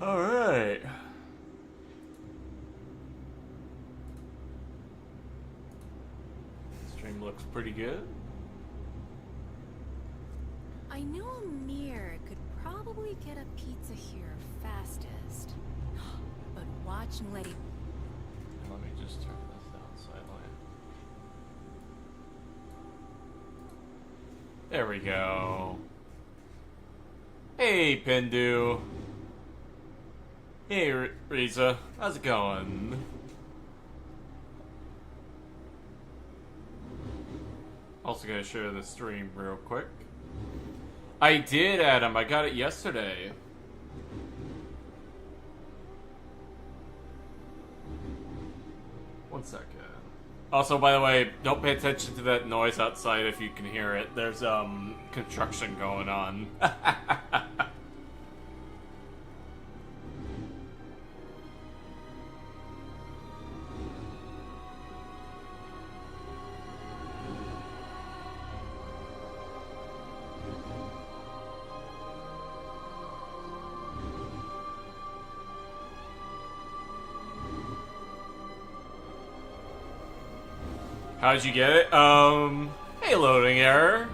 Alright. Stream looks pretty good. I know Amir could probably get a pizza here fastest. But watch and let him... Let me just turn this down slightly. There we go. Hey, Pindu. Hey, Riza. How's it going? Also gonna share the stream real quick. I did, Adam. I got it yesterday. One second. Also, by the way, don't pay attention to that noise outside if you can hear it. There's, construction going on. How'd you get it? Hey, loading error.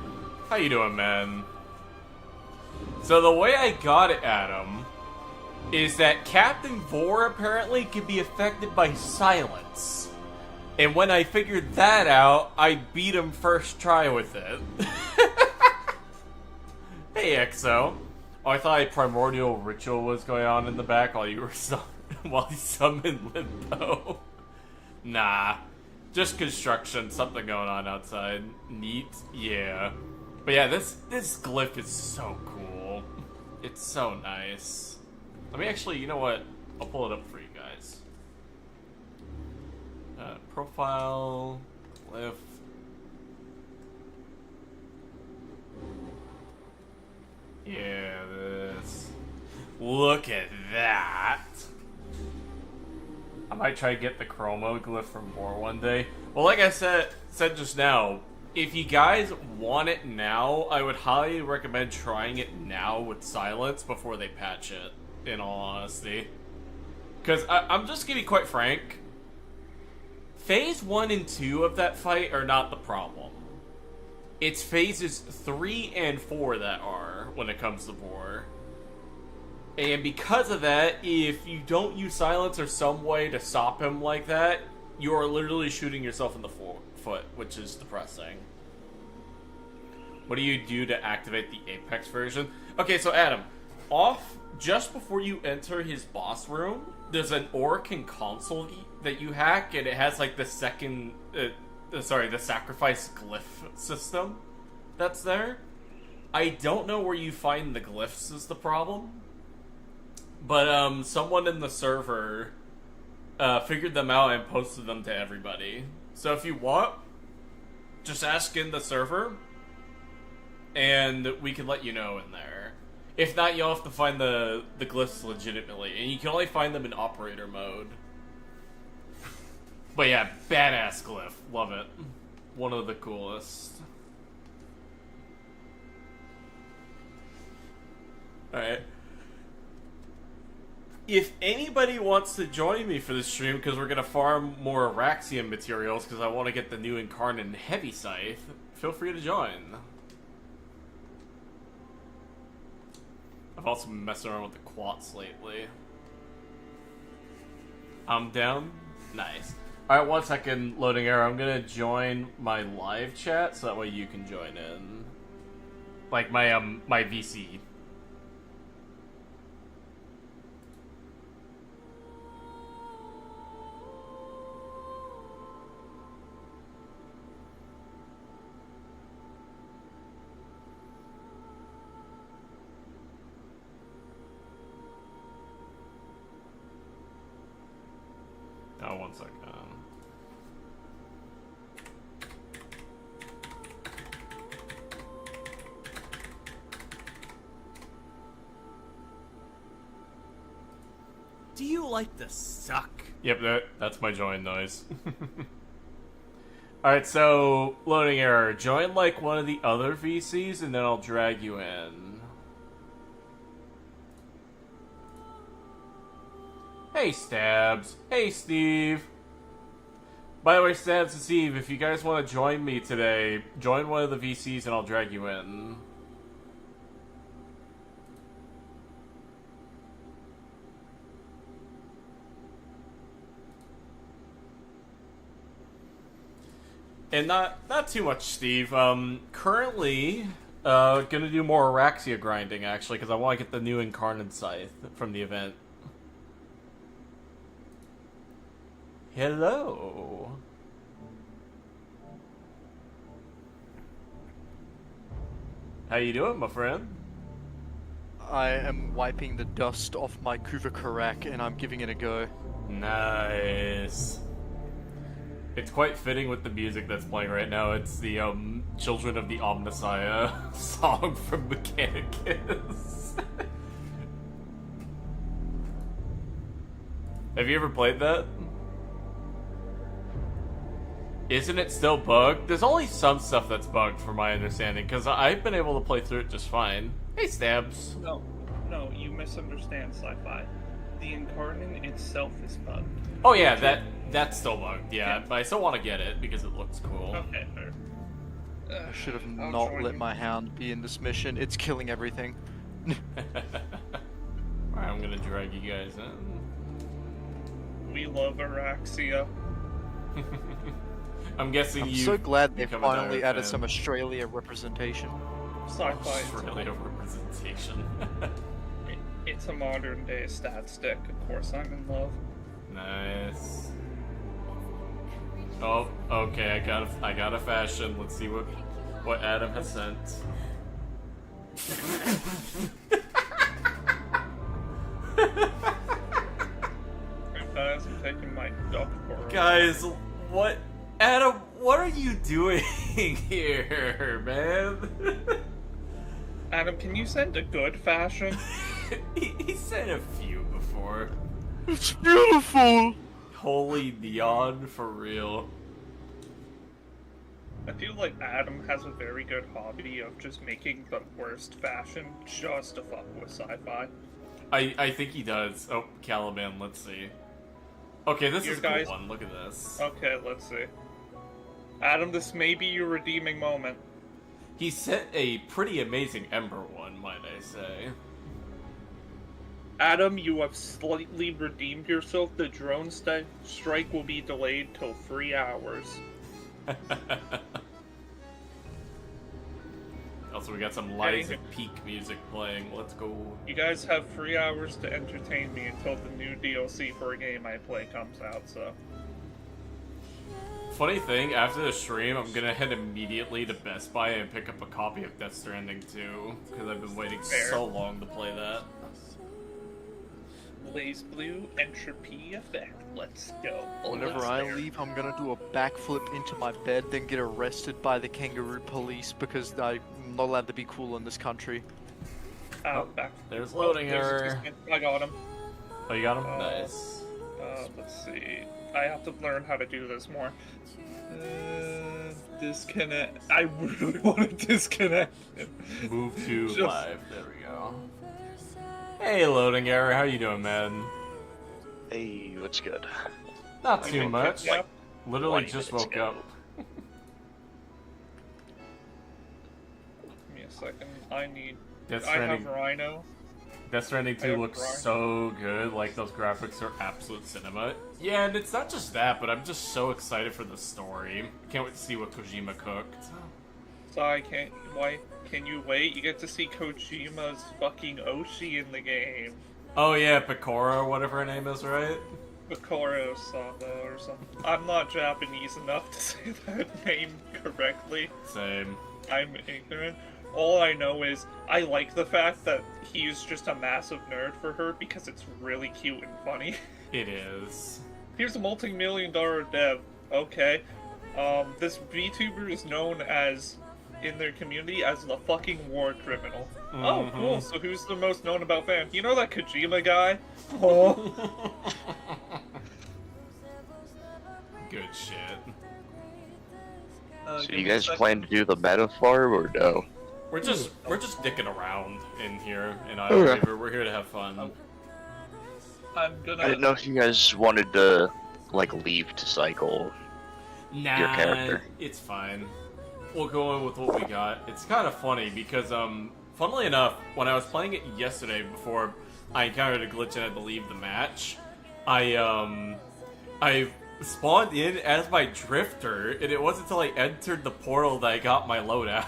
How you doing, man? So the way I got it, Adam, is that Captain Vor apparently can be affected by silence. And when I figured that out, I beat him first try with it. Hey, Exo. Oh, I thought a primordial ritual was going on in the back while you were while you summoned Limbo. Nah. Just construction, something going on outside. Neat, yeah. But yeah, this glyph is so cool. It's so nice. Let me actually, you know what? I'll pull it up for you guys. Profile, glyph. Yeah, this. Look at that. I might try to get the chromo glyph from Vor one day. Well, like I said just now, if you guys want it now, I would highly recommend trying it now with silence before they patch it, in all honesty. Because I'm just gonna be quite frank, Phase 1 and 2 of that fight are not the problem. It's Phases 3 and 4 that are, when it comes to Vor. And because of that, if you don't use silence or some way to stop him like that, you are literally shooting yourself in the foot, which is depressing. What do you do to activate the Apex version? Okay, so Adam, just before you enter his boss room, there's an Orcan console that you hack, and it has like the the sacrifice glyph system that's there. I don't know where you find the glyphs is the problem. But, someone in the server, figured them out and posted them to everybody. So if you want, just ask in the server, and we can let you know in there. If not, you'll have to find the glyphs legitimately, and you can only find them in operator mode. But yeah, badass glyph. Love it. One of the coolest. Alright. If anybody wants to join me for this stream, because we're going to farm more Araxian materials, because I want to get the new Incarnate and Heavy Scythe, feel free to join. I've also been messing around with the quads lately. I'm down? Nice. Alright, 1 second, loading error. I'm going to join my live chat, so that way you can join in. Like my, my VC. Oh, 1 second. Do you like to suck? Yep, that's my join noise. Alright, so, loading error. Join like one of the other VCs and then I'll drag you in. Hey, Stabs. Hey, Steve. By the way, Stabs and Steve, if you guys want to join me today, join one of the VCs and I'll drag you in. And not too much, Steve. Currently, gonna do more Araxia grinding, actually, because I want to get the new Incarnate Scythe from the event. Hello. How you doing, my friend? I am wiping the dust off my Kuva Karak and I'm giving it a go. Nice. It's quite fitting with the music that's playing right now. It's the Children of the Omnissiah song from Mechanicus. Have you ever played that? Isn't it still bugged? There's only some stuff that's bugged from my understanding, because I've been able to play through it just fine. Hey, Stabs. No, you misunderstand Sci-Fi. The Incarnate itself is bugged. Oh yeah, that's still bugged, yeah. But I still want to get it, because it looks cool. Okay, fair. I should have I'll not join let you. my hound be in this mission. It's killing everything. Alright, I'm gonna drag you guys in. We love Araxia. I'm guessing I'm you. so glad they become a finally direct added fan. some Australia representation. Sci-Fi. Australia representation. It's a modern day stat stick. Of course, I'm in love. Nice. Oh, okay. I got a fashion. Let's see what Adam has sent. Guys, I'm taking my duck for a Guys, what? Adam, what are you doing here, man? Adam, can you send a good fashion? he sent a few before. It's beautiful! Holy neon, for real. I feel like Adam has a very good hobby of just making the worst fashion just to fuck with Sci-Fi. I think he does. Oh, Caliban, let's see. Okay, this You is a guys- cool one. Look at this. Okay, let's see. Adam, this may be your redeeming moment. He sent a pretty amazing Ember one, might I say. Adam, you have slightly redeemed yourself. The drone strike will be delayed till 3 hours. Also, we got some Liza Peak music playing. Let's go. You guys have 3 hours to entertain me until the new DLC for a game I play comes out, so... Funny thing, after the stream, I'm gonna head immediately to Best Buy and pick up a copy of Death Stranding 2, because I've been waiting Fair. so long to play that. Blaze Blue, Entropy Effect. Let's go. Whenever Let's I there. leave, I'm gonna do a backflip into my bed, then get arrested by the kangaroo police because I'm not allowed to be cool in this country. Back. There's Oh, loading there's a error. disconnect. I got him. Oh, you got him? Uh, Nice. Let's see. I have to learn how to do this more. Disconnect. I really want to disconnect. Move to just- live. There we go. Hey, loading error. How you doing, man? Hey, what's good? Not I too mean, much. yep. Literally 20 just minutes woke ago. up. Give me a second. I need. Death I have Stranding, Rhino. Death Stranding I 2 have looks Rhino. so good. Like, those graphics are absolute cinema. Yeah, and it's not just that, but I'm just so excited for the story. Can't wait to see what Kojima cooked. So I can't. Why can you wait? You get to see Kojima's fucking Oshi in the game. Oh yeah, Picora, or whatever her name is, right? Picoro Saba or something. I'm not Japanese enough to say that name correctly. Same. I'm ignorant. All I know is I like the fact that he's just a massive nerd for her because it's really cute and funny. It is. Here's a multi-million-dollar dev. Okay. This VTuber is known as, in their community, as the fucking war criminal. Oh, cool. So who's the most known about fans? You know that Kojima guy? Oh. Good shit. So you guys plan to do the metaphor or no? We're just dicking around in here in Okay. Iowa. We're here to have fun. I'm I gonna. didn't know if you guys wanted to, like, leave to cycle. Nah, Your character. it's fine. We'll go in with what we got. It's kind of funny because, funnily enough, when I was playing it yesterday before I encountered a glitch and had to leave the match, I spawned in as my drifter, and it wasn't until I entered the portal that I got my loadout.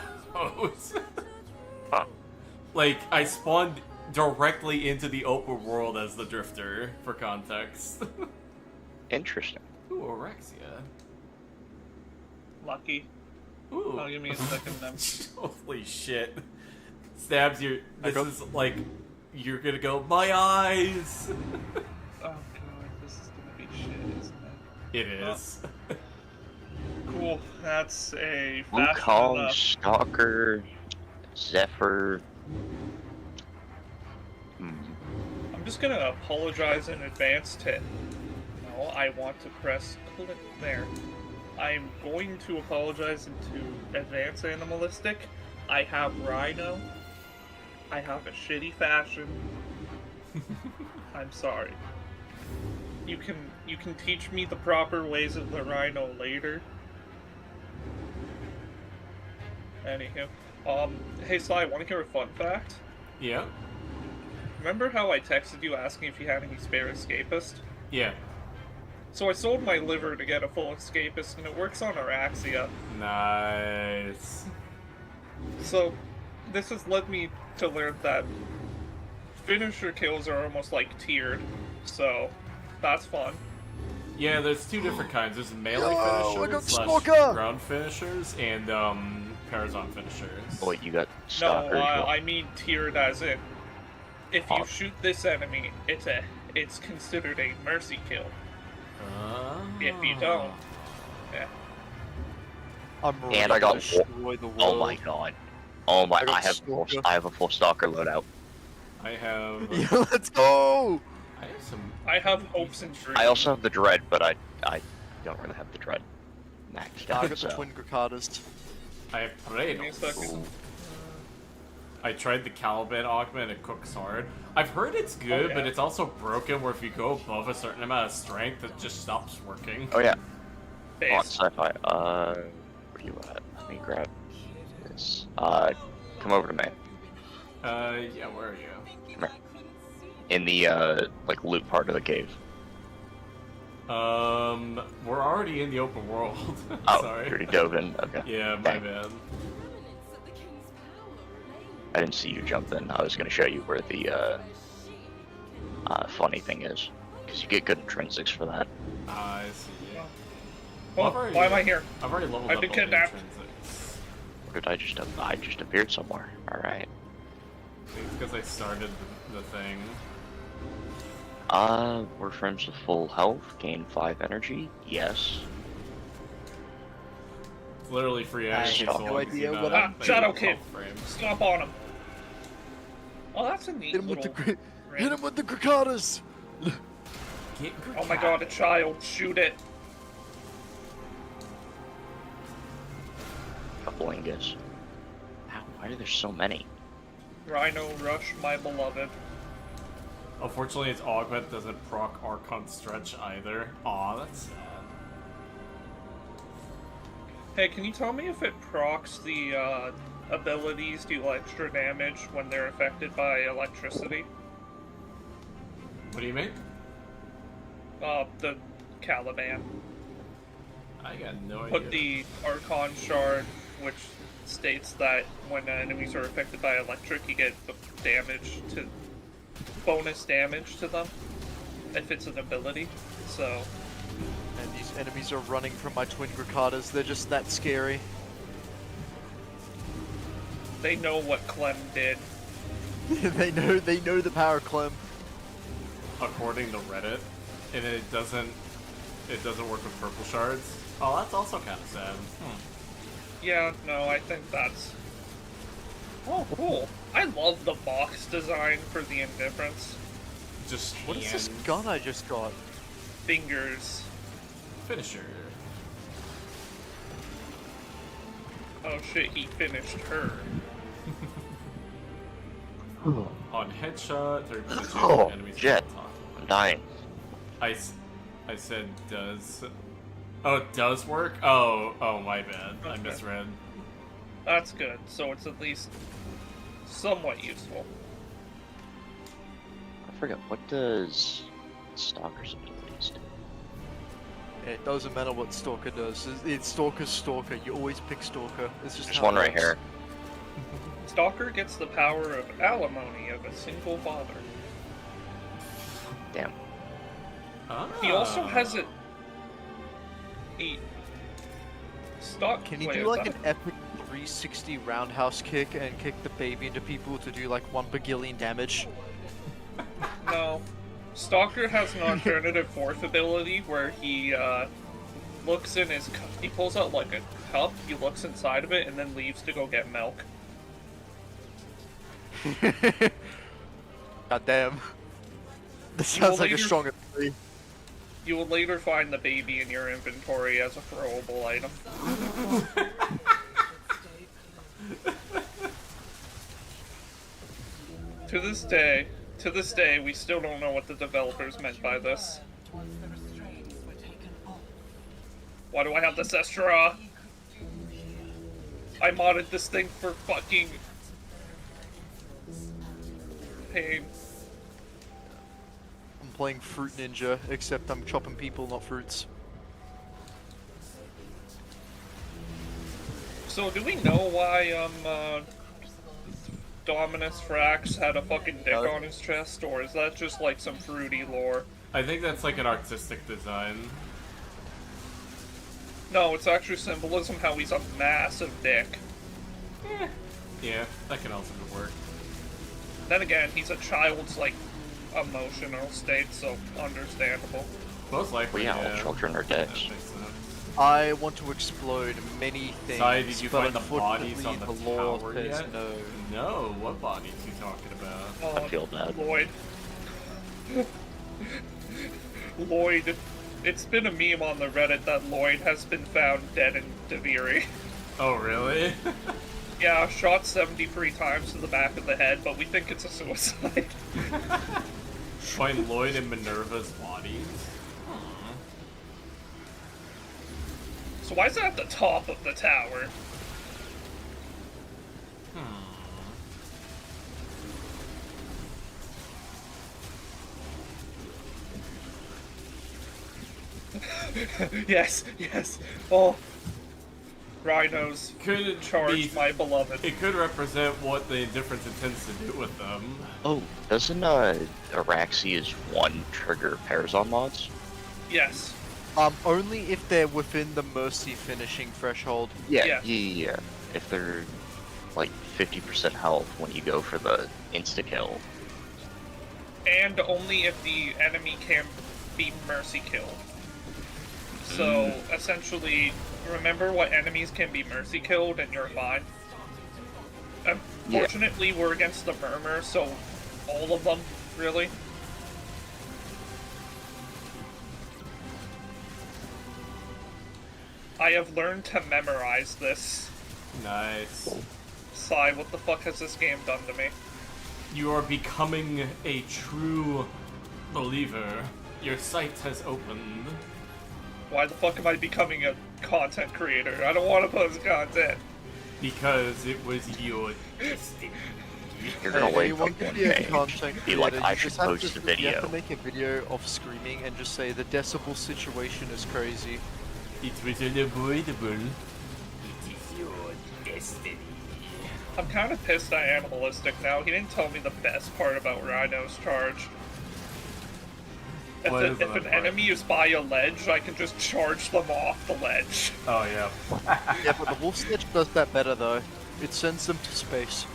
Huh. Like, I spawned directly into the open world as the drifter, for context. Interesting. Ooh, Orexia. Lucky. Ooh. Oh, give me a second then. Holy shit. Stabs, this go- is like, you're gonna go, my eyes! Oh god, this is gonna be shit, isn't it? It is. Cool. That's a fast Wukong, enough. Stalker, Zephyr. I'm just gonna apologize in advance to. No, I want to press click there. I'm going to apologize into advance animalistic. I have Rhino. I have a shitty fashion. I'm sorry. You can teach me the proper ways of the Rhino later. Anywho, hey Sly, want to hear a fun fact? Yeah? Remember how I texted you asking if you had any spare escapist? Yeah. So I sold my liver to get a full escapist, and it works on Araxia. Nice. So, this has led me to learn that finisher kills are almost like tiered. So, that's fun. Yeah, there's two different kinds. There's melee Yo, I got finishers, slash Stalker! ground finishers, and Parazon finishers. Oh, wait, you got No, Stalker as well. I mean tiered as in, if you Oh. shoot this enemy, it's considered a mercy kill. If you don't, yeah. I'm ready And I got to destroy the world. Oh my god. Oh my, I got I have Stalker. I have a full Stalker loadout. I have... Yeah, let's go! I have some... I have hopes and dreams. I also have the Dread, but I don't really have the Dread maxed I out. got the So. twin Gracadas. I have Give me a Praedos. second. Ooh. I tried the Caliban augment and Cook's Hard. I've heard it's good, yeah. but it's also broken where if you go above a certain amount of strength, it just stops working. Oh yeah, on Base. Sci-Fi. Where you at? Let me grab this. Come over to me. Yeah, where are you? Come here. In the like loot part of the cave. We're already in the open world. Oh, Sorry. you already dove in. Okay. Yeah, my Dang. bad. I didn't see you jump in. I was gonna show you where the funny thing is, because you get good intrinsics for that. I see. Oh, I've already- why am I here? I've already leveled I've up been all the kidnapped. intrinsics. Or did I just appeared somewhere. All right. I think it's because I started the thing. Warframes with full health, gain 5 energy. Yes. It's literally free I energy. have so no long as you idea know what that I'm- you Shadow have Kid. health frames. Stomp on him. Oh, that's a neat Hit him with little the ring. hit him with the Gracadas! Get Oh my god, a child! Shoot it! Couple ingots. Ow, why are there so many? Rhino Rush, my beloved. Unfortunately, its augment doesn't proc Archon Stretch either. Aw, that's sad. Hey, can you tell me if it procs the abilities do extra damage when they're affected by electricity? What do you mean? The Caliban. I got no idea. Put the Archon Shard, which states that when enemies are affected by electric, you get the bonus damage to them if it's an ability. So, And these enemies are running from my twin Gracadas. They're just that scary. they know what Clem did. they know the power Clem. According to Reddit, and it doesn't work with purple shards. Oh, that's also kind of sad. Yeah, no, I think that's... Oh, cool. I love the box design for the Indifference. Just What is this hands. gun I just got? Fingers. Finisher. Oh shit, he finished her. On headshot, third position, Oh, enemies jet. on top. dying. I said does. Oh, it does work? Oh, my bad. I Okay. misread. That's good. So it's at least somewhat useful. I forget, what does Stalker's abilities do? It doesn't matter what Stalker does. It's Stalker's Stalker. You always pick Stalker. It's just There's how one it right works. here. Stalker gets the power of alimony of a single father. Damn. He also Ah. has it. Can he wait, do is like that- an epic 360 roundhouse kick and kick the baby into people to do like 1 bagillion damage? No. Stalker has an alternative fourth ability where he looks in his cup. He pulls out like a cup, he looks inside of it, and then leaves to go get milk. God damn. This You will sounds like a later- strong ability. You will later find the baby in your inventory as a throwable item. To this day, we still don't know what the developers meant by this. Why do I have this extra? I modded this thing for fucking pain. I'm playing Fruit Ninja, except I'm chopping people, not fruits. So do we know why Dominus Frax had a fucking dick No. on his chest, or is that just like some fruity lore? I think that's like an artistic design. No, it's actually symbolism how he's a massive dick. Yeah, that can also work. Then again, he's a child's like emotional state, so understandable. Most likely, Well, yeah, all yeah. children are That dicks. makes sense. I want to explode many things, Sai, did you but find the bodies on unfortunately the law tower says yet? no. No, what bodies you talking about? I feel bad. Lloyd. Lloyd. It's been a meme on the Reddit that Lloyd has been found dead in Deviri. Oh, really? Yeah, shot 73 times to the back of the head, but we think it's a suicide. Find Lloyd and Minerva's bodies? So why is it at the top of the tower? Yes, yes. Oh. Rhinos. Could Charge be, my beloved. it could represent what the difference intends to do with them. Oh, doesn't Araxia's one trigger Parazon mods? Yes. Only if they're within the Mercy finishing threshold. Yeah. Yeah. If they're like 50% health when you go for the insta kill. And only if the enemy can be mercy killed. So, essentially, remember what enemies can be mercy killed and you're fine. Unfortunately, we're against the Murmur, so all of them, really. I have learned to memorize this. Nice. Sai, what the fuck has this game done to me? You are becoming a true believer. Your sight has opened. Why the fuck am I becoming a content creator? I don't want to post content. Because it was your destiny. You're gonna Hey, wake you up want to one be a day content and be like, creator, I you should just have post to- a video. You have to make a video of screaming and just say the decibel situation is crazy. It was unavoidable. It is your destiny. I'm kind of pissed I am holistic now. He didn't tell me the best part about Rhino's charge. If, What is if that an part? enemy is by a ledge, I can just charge them off the ledge. Oh, yeah. Yeah, but the Wolf Snitch does that better though. It sends them to space.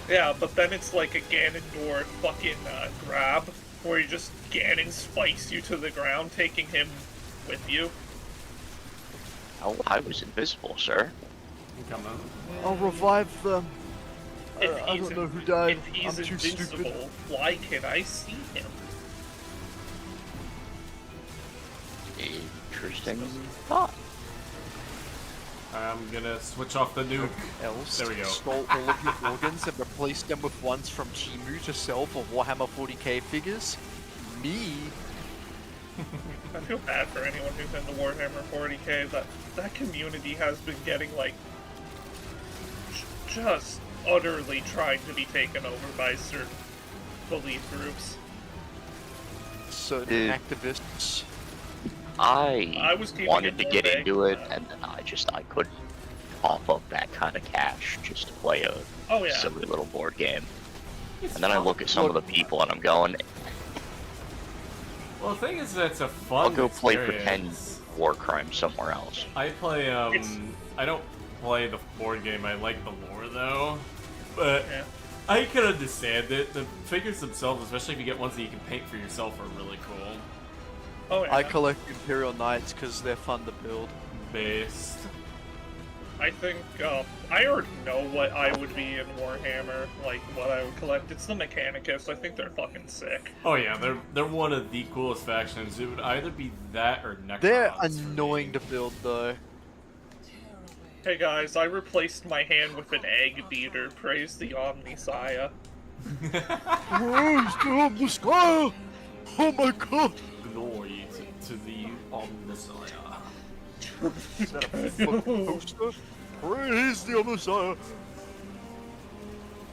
Yeah, but then it's like a Ganondorf fucking grab, where you just Ganon spikes you to the ground, taking him with you. Oh, I was invisible, sir. Come on. I'll revive them. If I he's don't know who died. If he's I'm too invincible, stupid. why can't I see him? Interesting thought. I'm gonna switch off the nuke. Else There we go. stole all of your organs and replace them with ones from Timu to sell for Warhammer 40k figures? me. I feel bad for anyone who's into Warhammer 40k. That community has been getting like just utterly trying to be taken over by certain belief groups. Certain Dude. activists. I was keeping wanted it to get more into vague it, than that. and then I couldn't cough up that kind of cash just to play a Oh yeah. silly little board game. It's And then I fun. look at some of the people, and I'm going, Well, the thing is that it's a fun I'll go play pretend experience. war crime somewhere else. I play, It's- I don't play the board game, I like the lore though. But Yeah. I can understand it. The figures themselves, especially if you get ones that you can paint for yourself, are really cool. Oh yeah. I collect Imperial Knights because they're fun to build. Based. I think I already know what I would be in Warhammer, like what I would collect. It's the Mechanicus. I think they're fucking sick. Oh yeah, they're one of the coolest factions. It would either be that or Necrons. They're for me. annoying to build though. Hey guys, I replaced my hand with an egg beater. Praise the Omnisaya. The sky! Oh my god! Glory to the Omnisaya. Is that a fucking poster? Praise the Messiah!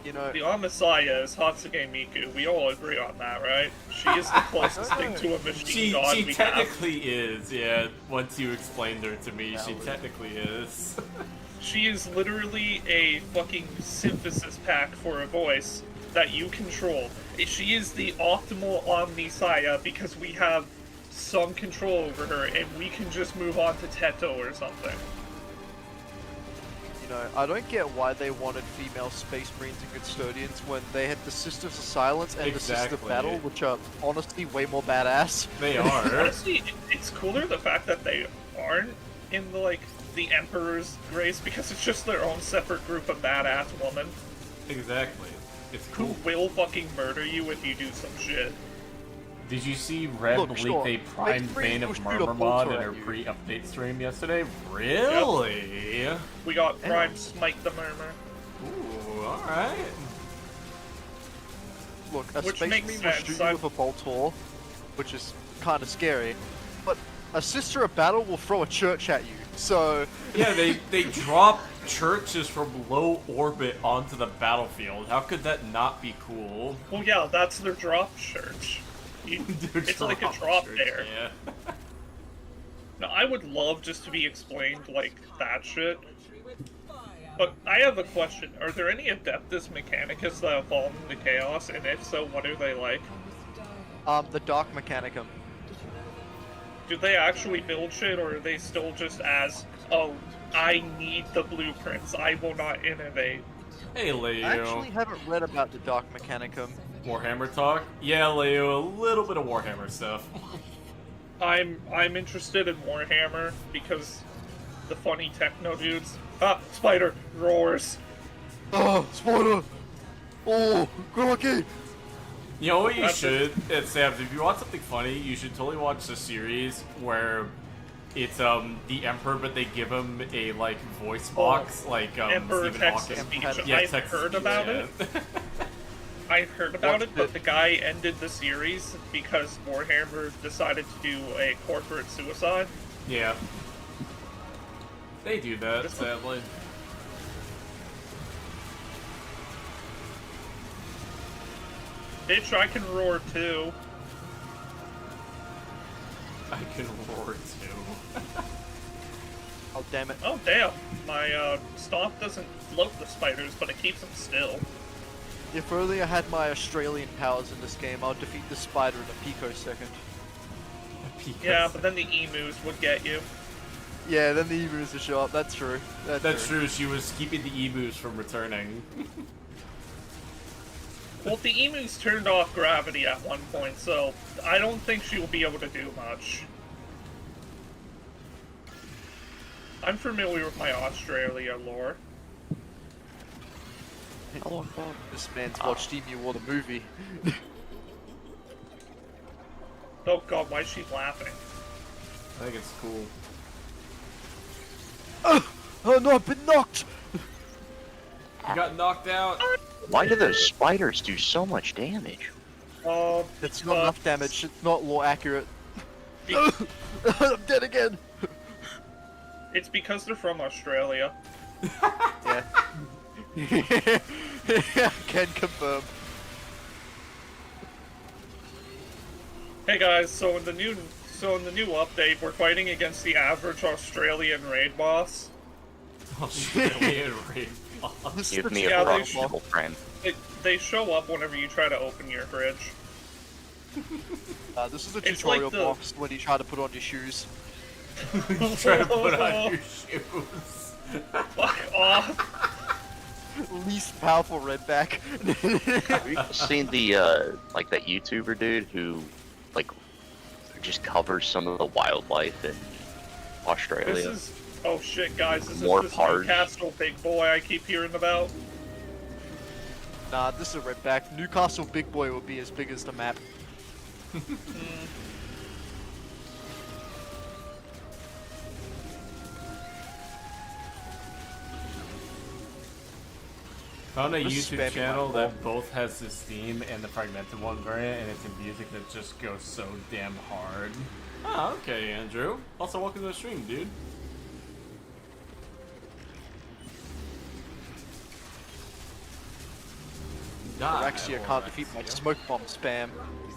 You know, The Omnisaya is Hatsuge Miku. We all agree on that, right? She is the closest thing to a machine god She we have. technically is, yeah. Once you explained her to me, she technically is. She is literally a fucking synthesis pack for a voice that you control. She is the optimal Omnisaya because we have some control over her and we can just move on to Teto or something. you know, I don't get why they wanted female space marines and custodians when they had the Sisters of Silence and the Sisters of Exactly. Battle, which are honestly way more badass. They are. Honestly, it's cooler the fact that they aren't in the, like, the Emperor's race because it's just their own separate group of badass women Exactly. It's who cool. will fucking murder you if you do some shit. Did you see Red Look, leak sure. a Prime Space Bane Marines of will shoot a Murmur mod bolter in at her you. pre-update stream yesterday? Really? We got Prime Smite the Murmur. Ooh, alright. Look, a Which space makes marine will sense, shoot you I'm- with a Boltor, which is kind of scary, but a Sister of Battle will throw a church at you, so... Yeah, they drop churches from low orbit onto the battlefield. How could that not be cool? Well, yeah, that's their drop church. It's like a drop church, there. Yeah. Now, I would love just to be explained like that shit. But I have a question. Are there any Adeptus Mechanicus that have fallen into chaos? And if so, what are they like? The Dark Mechanicum. Do they actually build shit, or are they still just as, oh, I need the blueprints, I will not innovate? Hey, Leo. I actually haven't read about the Dark Mechanicum. Warhammer talk? Yeah, Leo, a little bit of Warhammer stuff. I'm interested in Warhammer because the funny techno dudes. Ah, spider roars. Oh, spoiler! Oh, Crocky! You know what you That's should? Sam, if you want something funny, you should totally watch the series where it's the Emperor, but they give him a like voice box, like Emperor Stephen text Hawking. speech. Yeah, I've text heard speech, about yeah. it. I've heard about Watched it, but it. the guy ended the series because Warhammer decided to do a corporate suicide. Yeah. They do that, This- sadly. Bitch, I can roar too. I can roar too. Oh, damn it. Oh damn, my stomp doesn't float the spiders, but it keeps them still. If only I had my Australian powers in this game, I'll defeat the spider in a picosecond. Yeah, but then the emus would get you. Yeah, then the emus will show up, that's true. That's true, she was keeping the emus from returning. Well, the emus turned off gravity at one point, so I don't think she will be able to do much. I'm familiar with my Australia lore. This man's watched Emu War the movie. Oh god, why is she laughing? I think it's cool. Oh no, I've been knocked! You got knocked out. Why do those spiders do so much damage? It's not enough damage. It's not lore accurate. I'm dead again. It's because they're from Australia. Yeah. Can confirm. Hey guys, so in the new update, we're fighting against the average Australian raid boss. Australian raid boss. Give me Yeah, a they profitable friend. They show up whenever you try to open your fridge. This is a It's tutorial like the- box when you try to put on your shoes. Try to put on your shoes. Fuck off! Least powerful redback. Have you seen the like that YouTuber dude who like just covers some of the wildlife in Australia? This is oh shit, guys! This More is this parts. Newcastle big boy I keep hearing about. Nah, this is a redback. Newcastle Big Boy will be as big as the map. Found a Just YouTube spamming channel my that both has the Steam and the Fragmented one variant, and it's a music that just goes so damn hard. Ah, okay, Andrew. Also, welcome to the stream, dude. Die, Araxia can't defeat my Araxia. smoke bomb spam.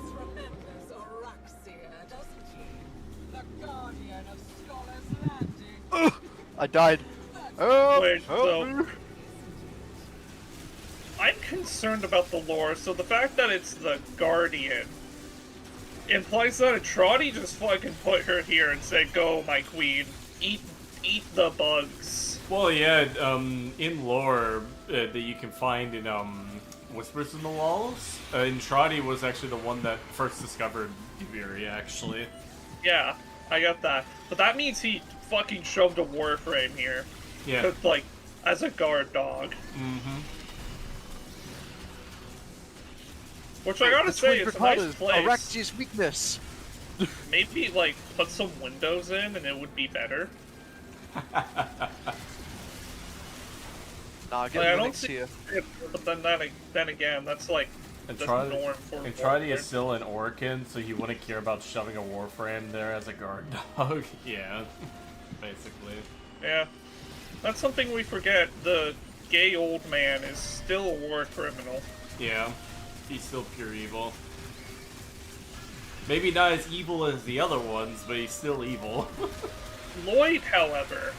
Remembers Araxia, doesn't he? The guardian of Scholar's Landing. I died. Oh, Wait, help so- me. I'm concerned about the lore, so the fact that it's the Guardian implies that a Trotty just fucking put her here and said, "Go, my queen, eat the bugs." Well, yeah, in lore that you can find in Whispers in the Walls, Intrati was actually the one that first discovered Duviri, actually. Yeah, I got that, but that means he fucking shoved a Warframe here, Yeah. like as a guard dog. Mm-hmm. Which I gotta The say, twin it's a nice Ricardos, place. Araxia's weakness. Maybe like put some windows in, and it would be better. Nah, get Like, I don't Linux think here. but then again, that's like the norm for Intrati is Warframe. still an Orcan, so he wouldn't care about shoving a Warframe there as a guard dog. Yeah, basically. Yeah. That's something we forget. The gay old man is still a war criminal. Yeah, he's still pure evil. Maybe not as evil as the other ones, but he's still evil. Lloyd, however,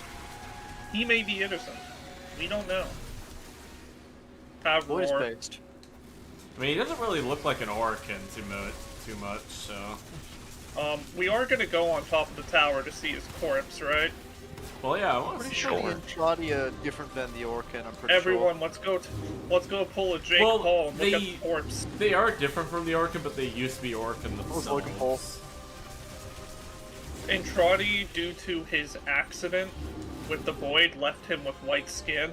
he may be innocent. We don't know. Have Voice roar. based. I mean, he doesn't really look like an Orcan too much, so... We are gonna go on top of the tower to see his corpse, right? Well, yeah, I want to Pretty see sure Sure. the Intrati are different than the Orcan, I'm pretty Everyone, let's go pull a Jake Well, Paul and look at they- the corpse. They are different from the Orcan, but they used to be Orcan was Logan Paul. themselves. Intrati, due to his accident with the Void, left him with white skin.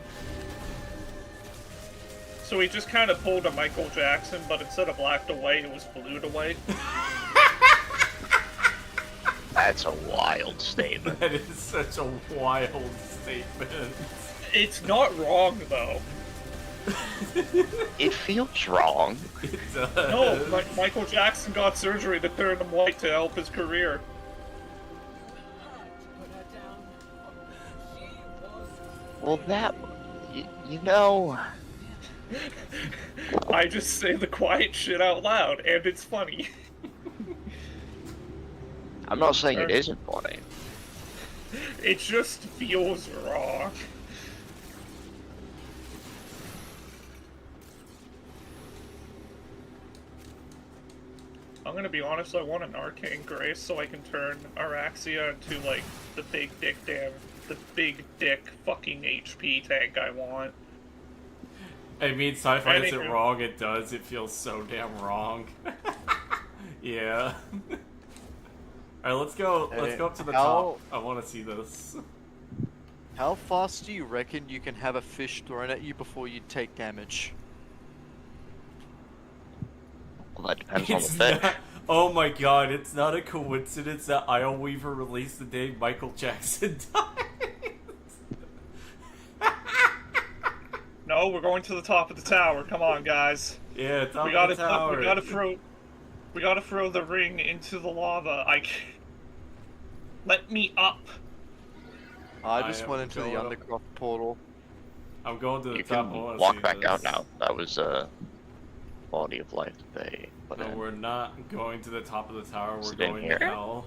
So he just kind of pulled a Michael Jackson, but instead of blacked away, it was blued away. That's a wild statement. That is such a wild statement. It's not wrong, though. It feels wrong. It does. No, Michael Jackson got surgery to turn him white to help his career. Put her down. She was Well, that you know, I just say the quiet shit out loud, and it's funny. I'm not saying it isn't funny. It just feels wrong. I'm gonna be honest, I want an Arcane Grace so I can turn Araxia into, like, the big dick fucking HP tank I want. I mean, Sci-Fi isn't Anywho. wrong, it does. It feels so damn wrong. Yeah. Alright, let's go up to the top. I want to see this. How fast do you reckon you can have a fish thrown at you before you take damage? Well, that depends on the It's fish. not, oh my god, it's not a coincidence that Eyyo Weaver released the day Michael Jackson died. No, we're going to the top of the tower. Come on, guys. Yeah, top We gotta, of the tower. We gotta throw the ring into the lava. Let me up. I I just am went into the going up. undercroft portal. I'm going to the You top. can I wanna walk see back this. out now. That was quality of life they put No, in. we're not going to the top of the tower. We're Is it in going here? to hell.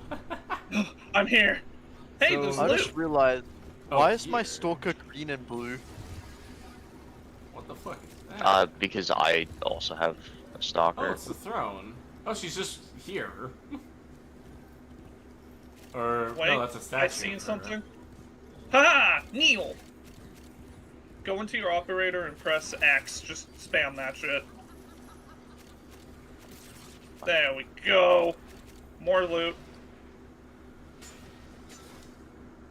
I'm here. Hey, So- there's I loot. just realized, Oh, why is my here. stalker green and blue? What the fuck is that? Because I also have a Oh, stalker. it's the throne. Oh, she's just here. Or Wait, no, that's a statue. I seen of her. something. Ha! Kneel. Go into your operator and press X. Just spam that shit. There we go. More loot.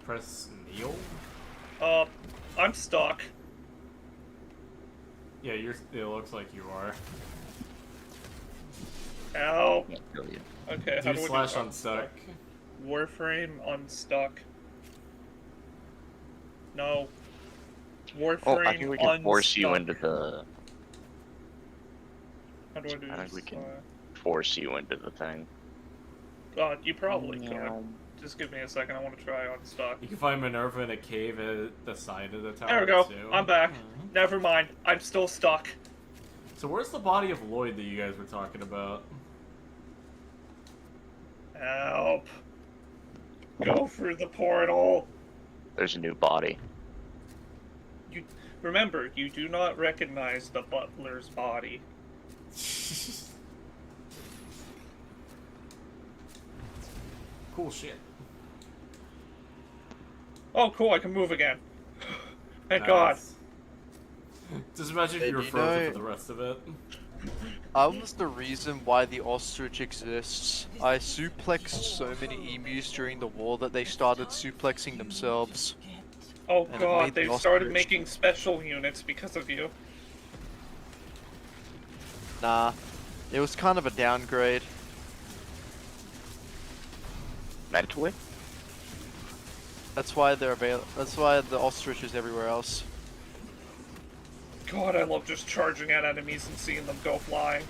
Press kneel. I'm stuck. Yeah, you're. It looks like you are. Help. Can't kill you. Okay, how Do do slash we unstuck. Warframe unstuck. No. Warframe Oh, I think we can force you unstuck. into the. How do I do I this? think we can force you into the thing. You probably could. Just give me a second. I want to try unstuck. You can find Minerva in a cave at the side of the tower. There we go. Too. I'm back. Never mind. I'm still stuck. So where's the body of Lloyd that you guys were talking about? Help. Go through the portal. There's a new body. Remember, you do not recognize the butler's body. Cool shit. Oh, cool. I can move again. Thank God. Nice. Just imagine if Hey, you were do you frozen know- for the rest of it. I was the reason why the ostrich exists. I suplexed so many emus during the war that they started suplexing themselves. Oh And it God, made the they've started ostrich- making special units because of you. Nah, it was kind of a downgrade. Mentally? That's why they're That's why the ostrich is everywhere else. God, I love just charging at enemies and seeing them go flying.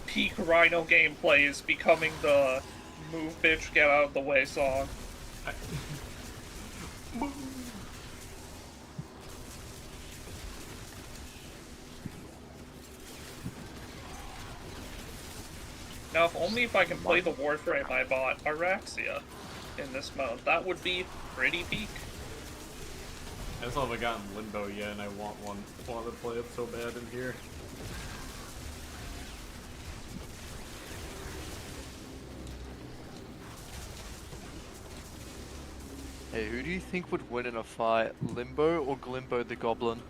Peak Rhino gameplay is becoming the move bitch get out of the way song. Now, if I can play the Warframe I bought, Araxia, in this mode, that would be pretty peak. I still haven't gotten Limbo yet, and I want to play it so bad in here. Hey, who do you think would win in a fight, Limbo or Glimbo the Goblin?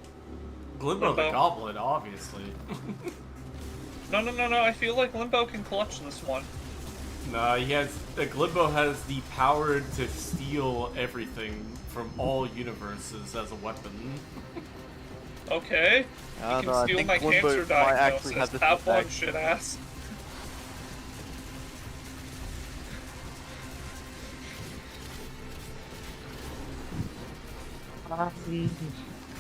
Glimbo the Limbo. Goblin, obviously. No, I feel like Limbo can clutch this one. Nah, Glimbo has the power to steal everything from all universes as a weapon. Okay. I You don't know, can I steal think my Glimbo cancer might actually have diagnosis. this Have fun, effect. shit ass. I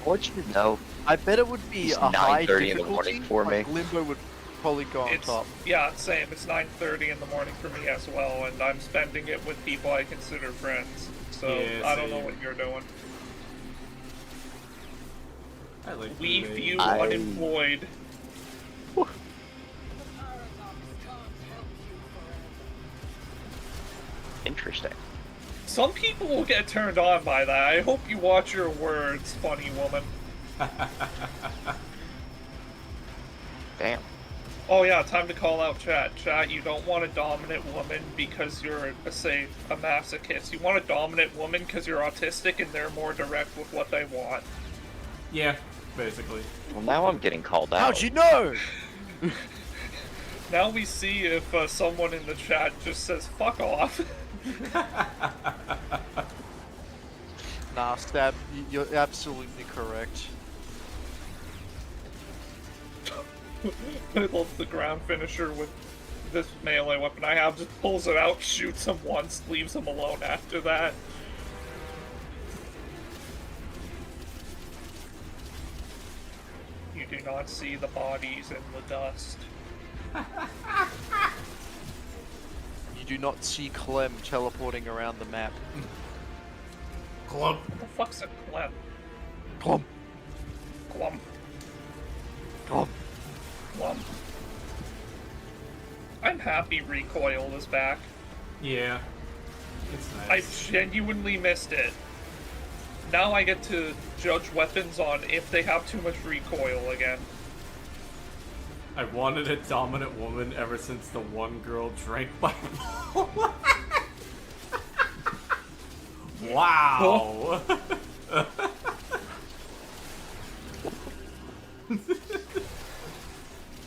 want you to know. I bet it would be It's a high 9:30 in the difficulty, morning for but me. Limbo would probably go on It's top. yeah, same. It's 9:30 in the morning for me as well, and I'm spending it with people I consider friends. So Yeah, I don't know same. what you're doing. I like We Limbo. view I- unemployed. The Paradox can't help you forever. Interesting. Some people will get turned on by that. I hope you watch your words, funny woman. Damn. Oh yeah, time to call out chat. Chat, you don't want a dominant woman because you're, say, a masochist. You want a dominant woman because you're autistic and they're more direct with what they want. Yeah, basically. Well, now I'm getting called out. How'd you know? Now we see if someone in the chat just says, fuck off. Nah, Stab, you're absolutely correct. I love the ground finisher with this melee weapon I have. Just pulls it out, shoots him once, leaves him alone after that. You do not see the bodies in the dust. You do not see Clem teleporting around the map. Club. What the fuck's a Clem? Clem. Glum. Clem. Glum. I'm happy Recoil is back. Yeah. It's I nice. genuinely missed it. Now I get to judge weapons on if they have too much recoil again. I wanted a dominant woman ever since the one girl drank my blood. Wow.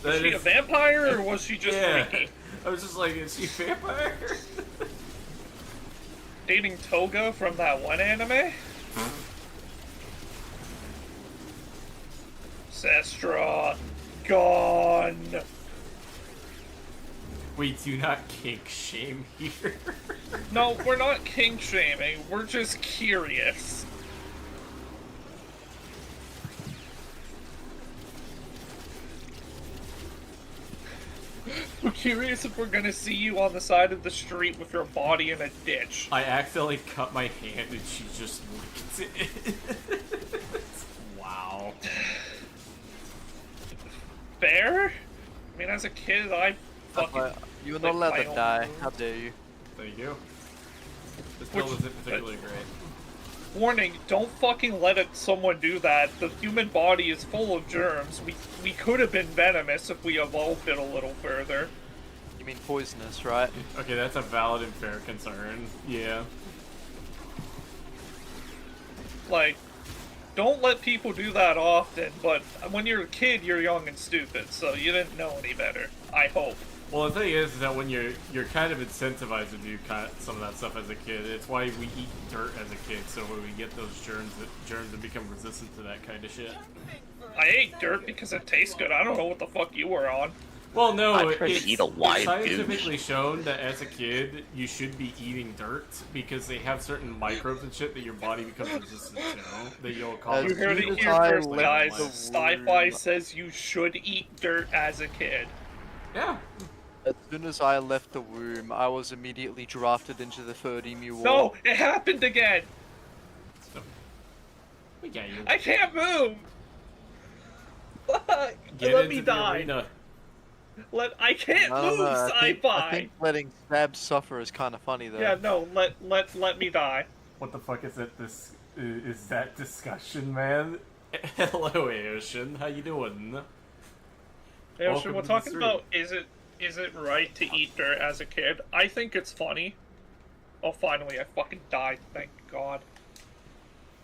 Was she a vampire or was she just freaky? I was just like, is she a vampire? Dating Toga from that one anime? Sestra, gone. We do not kink shame here. No, we're not kink shaming. We're just curious. We're curious if we're gonna see you on the side of the street with your body in a ditch. I accidentally cut my hand and she just licked it. Wow. Fair? I mean, as a kid, I fucking. You were not allowed to die. How dare you? There you go. This build isn't particularly great. Warning, don't fucking let someone do that. The human body is full of germs. We could have been venomous if we evolved it a little further. You mean poisonous, right? Okay, that's a valid and fair concern. Yeah. Like, don't let people do that often, but when you're a kid, you're young and stupid, so you didn't know any better. I hope. Well, the thing is that when you're kind of incentivized to do some of that stuff as a kid. It's why we eat dirt as a kid, so when we get those germs that become resistant to that kind of shit. I ate dirt because it tastes good. I don't know what the fuck you were on. Well, no, I tried to eat a live it's scientifically shown that as a kid, you should be eating dirt because they have certain microbes and shit that your body becomes resistant to. That you'll call You heard it here first, guys. Sci-Fi says you should eat dirt as a kid. Yeah. As soon as I left the womb, I was immediately drafted into the third emu war. No, it happened again. We got you. I can't move. Get Let into me the die. arena. I can't I don't move, know, I Sci-Fi. think letting Stab suffer is kind of funny though. Yeah, no, let me die. What the fuck is it? Is that discussion, man? Hello, Aoshin. How you doing? Yeah, Welcome so we're to the talking stream. about is it right to eat dirt as a kid? I think it's funny. Oh, finally, I fucking died. Thank God.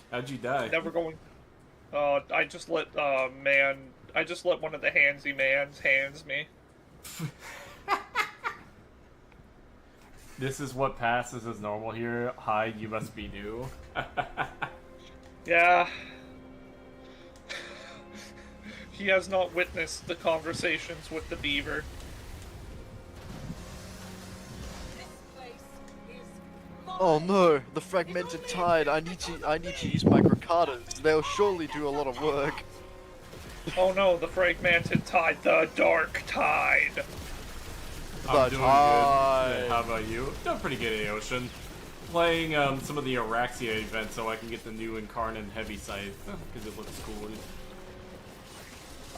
How'd you die? Never going. I just let I just let one of the handsy mans hands me. This is what passes as normal here. Hi, you must be new. Yeah. He has not witnessed the conversations with the beaver. This place is Oh no, the fragmented tide. I need to use my Grocadas. They'll surely do a lot of work. Oh no, the fragmented tide, the dark tide. I'm The doing tide. good. How about you? Doing pretty good, Aoshin. Playing some of the Araxia events so I can get the new Incarnate Heavy Scythe because it looks cool.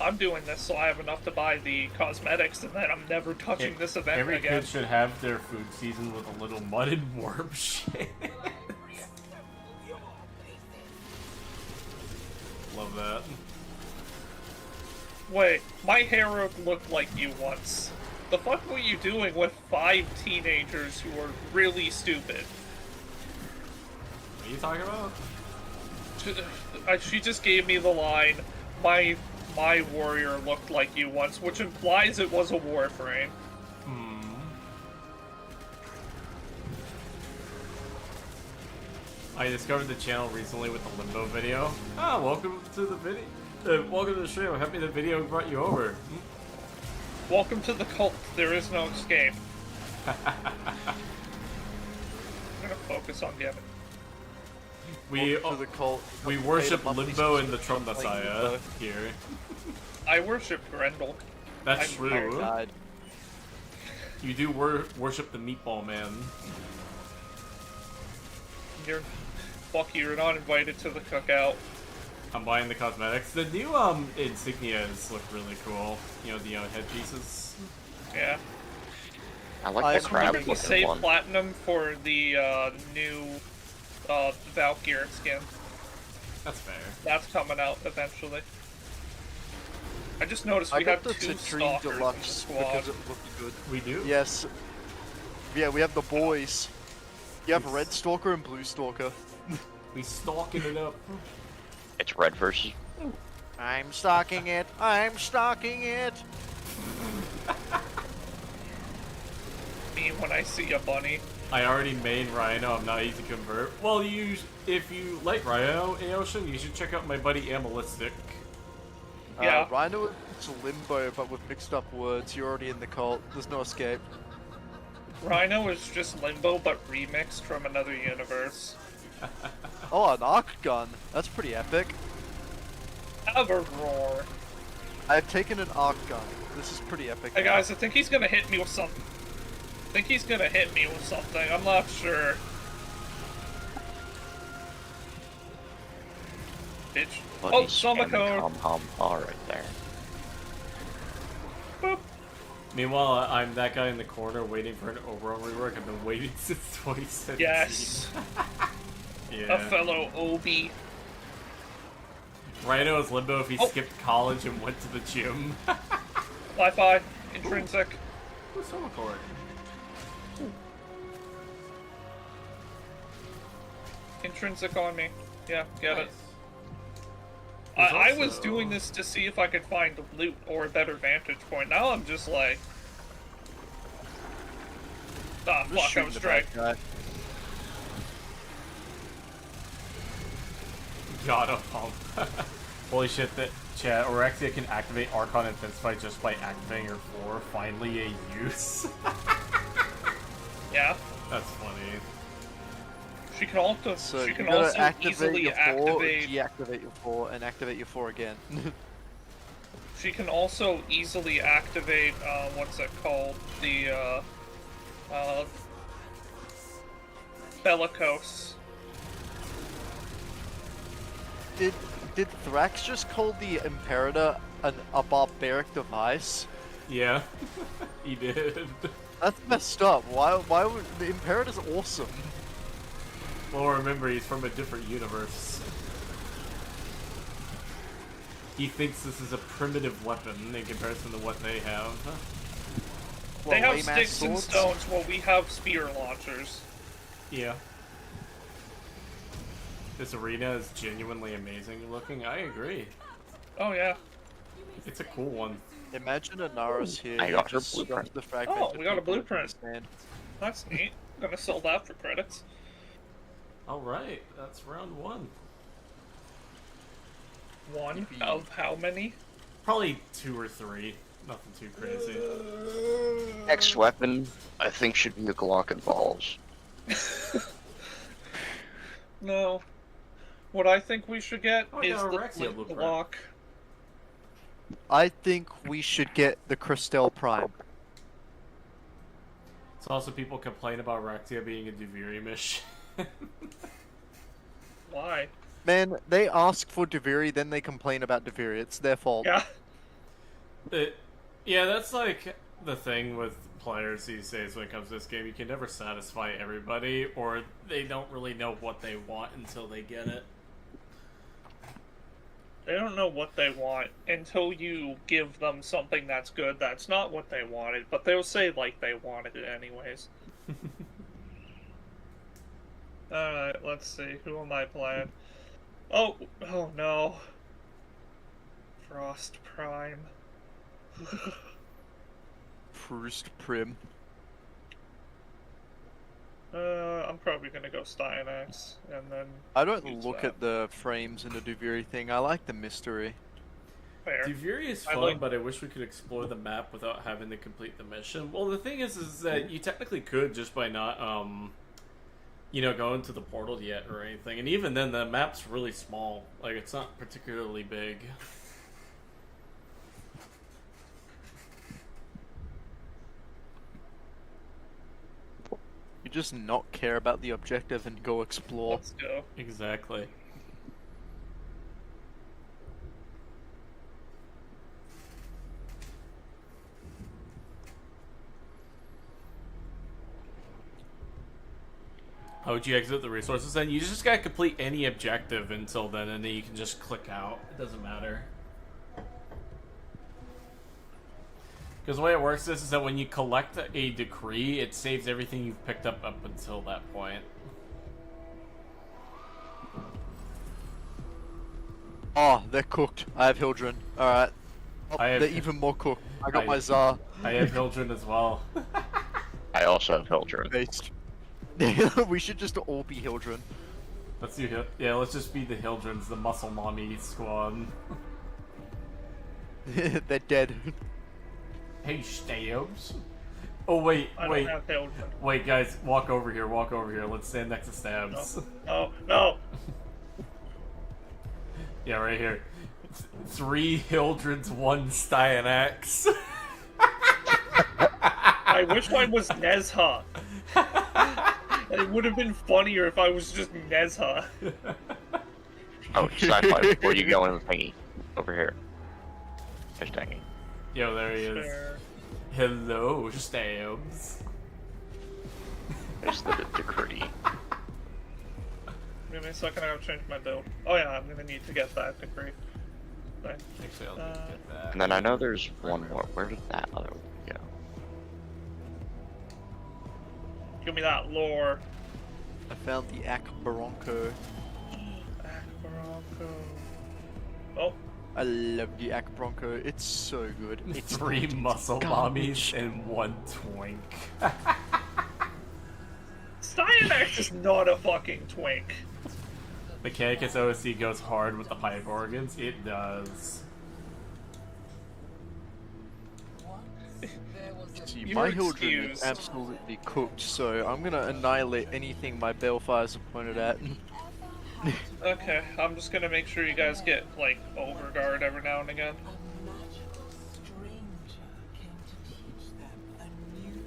I'm doing this so I have enough to buy the cosmetics, and then I'm never touching this event Every again. kid should have their food season with a little mud and worm shit. Love that. Wait, my hero looked like you once. The fuck were you doing with 5 teenagers who were really stupid? What are you talking about? She just gave me the line, my warrior looked like you once, which implies it was a Warframe. I discovered the channel recently with the Limbo video. Ah, welcome to the video. Welcome to the stream. I'm happy the video brought you over. Welcome to the cult. There is no escape. I'm gonna focus on Gavin. We To the cult. we Paid a worship monthly Limbo and the subscription Trump playing Messiah Limbo. here. I worship Grendel. That's I'm true. tired. Died. You do worship the meatball man. You're not invited to the cookout. I'm buying the cosmetics. The new insignias look really cool. You know, the headpieces. Yeah. I like I the crab Remember to looking save one. platinum for the new Valkyr skin. That's fair. That's coming out eventually. I just noticed I we got have the two Citrine stalkers in the Deluxe squad. because it looked good. We do? Yes. Yeah, we have the boys. You have Red Stalker and Blue Stalker. We stalking it up. It's red versus. I'm stalking it. I'm stalking it. Me when I see a bunny. I already made Rhino. I'm not easy to convert. Well, if you like Rhino in Ocean, you should check out my buddy Amelistic. Yeah. Rhino is Limbo, but with mixed up words. You're already in the cult. There's no escape. Rhino is just Limbo but remixed from another universe. Oh, an arc gun. That's pretty epic. Have a roar. I've taken an arc gun. This is pretty epic. Hey guys, I think he's gonna hit me with something. I'm not sure. Bitch. Oh, Sumako! Right there. Boop. Meanwhile, I'm that guy in the corner waiting for an overall rework. I've been waiting since 2017. Yes. Yeah. A fellow Obi. Rhino is Limbo if he Oh. skipped college and went to the gym. Sci-Fi. Intrinsic. Who's Summercore? Intrinsic on me. Yeah, get it. There's I was also- doing this to see if I could find loot or a better vantage point. Now I'm just like... Ah, Just fuck, I shooting was the dragged. bad guy. Got him. Holy shit, that chat. Orexia can activate Archon Intensify just by activating her 4. Finally a use. Yeah. That's funny. She can also, So she you can gotta also activate easily your 4, activate... deactivate your 4, and activate your 4 again. She can also easily activate, what's it called? The, Bellicose. Did Thrax just call the Imperator a barbaric device? Yeah, he did. That's messed up. Why would the Imperator's awesome? Well, remember, he's from a different universe. He thinks this is a primitive weapon in comparison to what they have. They have Waymass sticks and swords? stones, while we have spear launchers. Yeah. This arena is genuinely amazing looking. I agree. Oh yeah. It's a cool one. Imagine a Naros here. I got her just blueprint. stuff the fragment Oh, of we got a people that blueprint. understand. That's neat. I'm gonna sell that for credits. Alright, that's round 1. One Yippee. of how many? Probably 2 or 3. Nothing too crazy. Next weapon, I think, should be a Glock and balls. No. What I think we should get Oh, I is got a the Rexia flint blueprint. block. I think we should get the Christelle Prime. So also people complain about Rexia being a Duviri mission. Why? Man, they ask for Deviri, then they complain about Deviri. It's their fault. Yeah. Yeah, that's like the thing with players these days when it comes to this game. You can never satisfy everybody, or they don't really know what they want until they get it. They don't know what they want until you give them something that's good. That's not what they wanted, but they'll say like they wanted it anyways. Alright, let's see. Who am I playing? Oh no. Frost Prime. Proust Prim. I'm probably gonna go Styanax, and then I don't use look that. at the frames in the Deviri thing. I like the mystery. Fair. Duviri is I fun, like- but I wish we could explore the map without having to complete the mission. Well, the thing is that you technically could just by not, going to the portal yet or anything. And even then, the map's really small. Like, it's not particularly big. just not care about the objective and go explore. Let's go. Exactly. How would you exit the resources then? You just gotta complete any objective until then, and then you can just click out. It doesn't matter. Because the way it works is that when you collect a decree, it saves everything you've picked up until that point. Oh, they're cooked. I have Hildren. Alright. Oh, I have- they're even more cooked. I got I- my Tsar I have Hildren as well. I also have Hildren. based. We should just all be Hildren. Let's do yeah, let's just be the Hildrens, the muscle mommy squad. They're dead. Hey, stabs. Oh wait, I wait, don't have Hildren. wait, guys, walk over here, walk over here. Let's stand next to stabs. No, no. Yeah, right here. 3 Hildrens, 1 Styanax. I wish I was Nezha. It would have been funnier if I was just Nezha. Oh, Sci-Fi, before you go in the thingy. Over here. There's thingy. Yo, there he is. Sure. Hello, stabs. There's the decree. Give me a second, I gotta change my build. Oh yeah, I'm gonna need to get that degree. Right. Actually, I'll need to get that. And then I know there's one more. Where did that other one go? Give me that lore. I found the Akbaronko. Akbaronko. Oh, I love the Akbaronko. It's so good. It's 3 muscle garbage. mommies and 1 twink. Styanax is not a fucking twink. Mechanicus OSC goes hard with the pipe organs. It does. See, You're my Hildren is excused. absolutely cooked, so I'm gonna annihilate anything my Balefires have pointed at. Okay, I'm just gonna make sure you guys get, like, overguard every now and again. A magical stranger came to teach them a new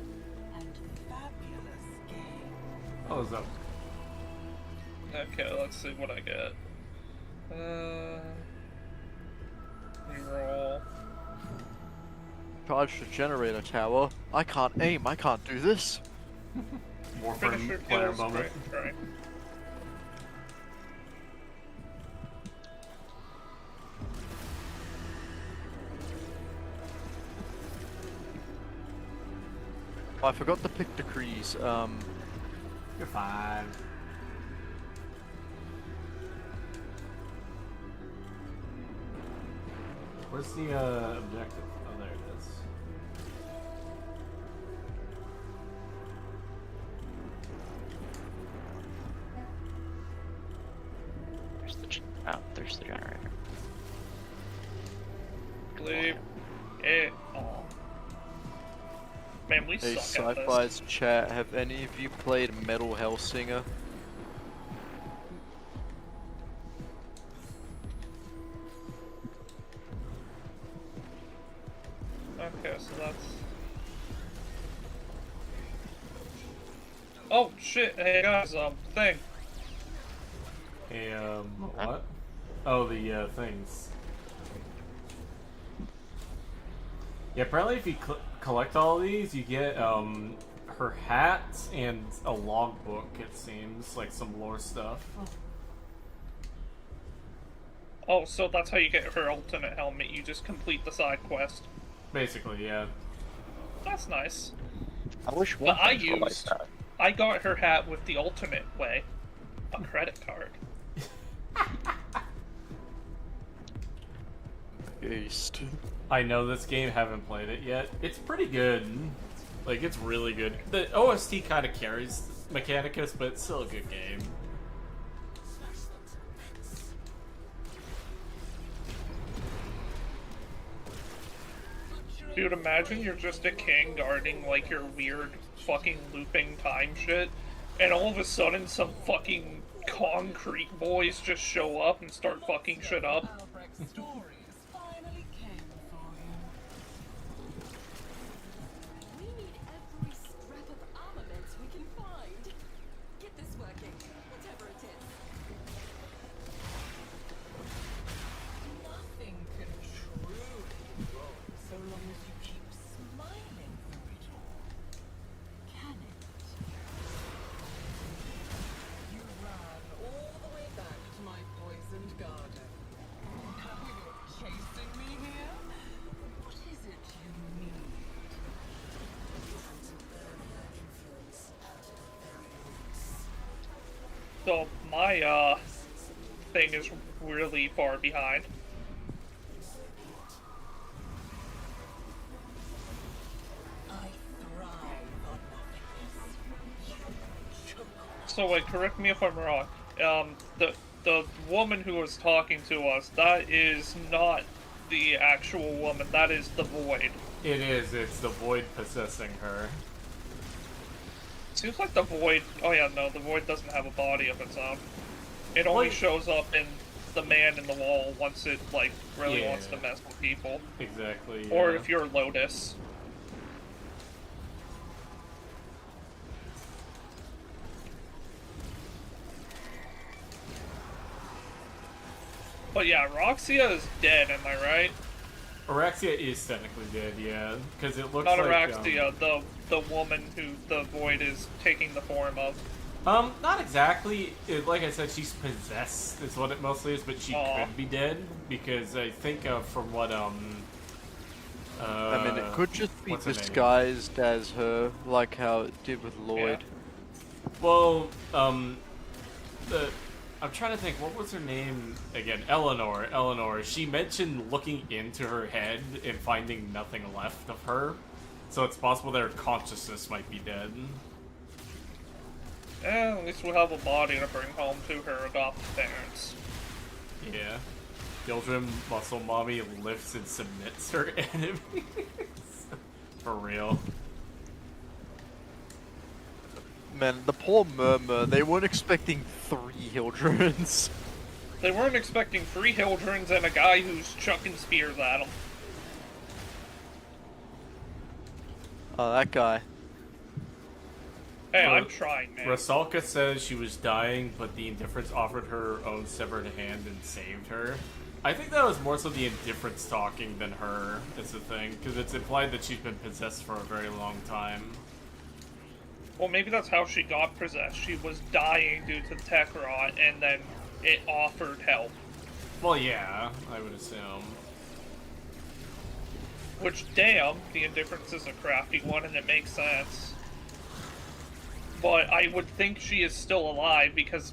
and fabulous game. Oh, what's up? Okay, let's see what I get. Reroll. Charge the generator tower. I can't aim. I can't do this. Warframe Finisher player kills, moment. right. Oh, I forgot to pick decrees. You're fine. Where's the objective? Oh, there it is. There's the generator. Leave it on. Man, we Hey, suck at this. Sci-Fi's chat. Have any of you played Metal Hellsinger? Okay, so that's... Oh, shit, hey guys, thing. Hey, what? Oh, the, things. Yeah, apparently if you collect all these, you get, her hat and a logbook, it seems. Like some lore stuff. Oh, so that's how you get her alternate helmet, you just complete the side quest. Basically, yeah. That's nice. I wish But I Warframes were like used- that. I got her hat with the ultimate way. A credit card. Beast. I know this game, haven't played it yet. It's pretty good. Like, it's really good. The OST kind of carries Mechanicus, but it's still a good game. Dude, imagine you're just a king guarding, like, your weird fucking looping time shit, and all of a sudden some fucking concrete boys just show up and start fucking shit up. Albrecht's stories finally came for you. We need every scrap of armaments we can find. So my thing is really far behind. I thrive on nothingness. So wait, correct me if I'm wrong. The woman who was talking to us, that is not the actual woman. That is the void. It is. It's the void possessing her. Seems like the void. Oh yeah, no, the void doesn't have a body of its own. It only Wait. shows up in the man in the wall once it like really Yeah. wants to mess with people, Exactly. or yeah. if you're Lotus. But yeah, Roxia is dead. Am I right? Orexia is technically dead, yeah, because it looks Not like Araxia, the woman who the void is taking the form of. Not exactly. Like I said, she's possessed. Is what it mostly is, but she Aw. could be dead because I think from what I mean, it could just be what's her name? disguised as her, like how it did with Lloyd. Well, I'm trying to think. What was her name again? Eleanor. Eleanor. She mentioned looking into her head and finding nothing left of her, so it's possible that her consciousness might be dead. At least we'll have a body to bring home to her adopted parents. Yeah. Gildrim, muscle mommy, lifts and submits her enemies. For real. Man, the poor Murmur, they weren't expecting 3 Hildrens. They weren't expecting 3 Hildrens and a guy who's chucking spears at them. Oh, that guy. Hey, Well, I'm trying, man. Rasalka says she was dying, but the Indifference offered her own severed hand and saved her. I think that was more so the Indifference talking than her, is the thing, because it's implied that she's been possessed for a very long time. Well, maybe that's how she got possessed. She was dying due to tech rot, and then it offered help. Well, yeah, I would assume. Which, damn, the Indifference is a crafty one, and it makes sense. But I would think she is still alive, because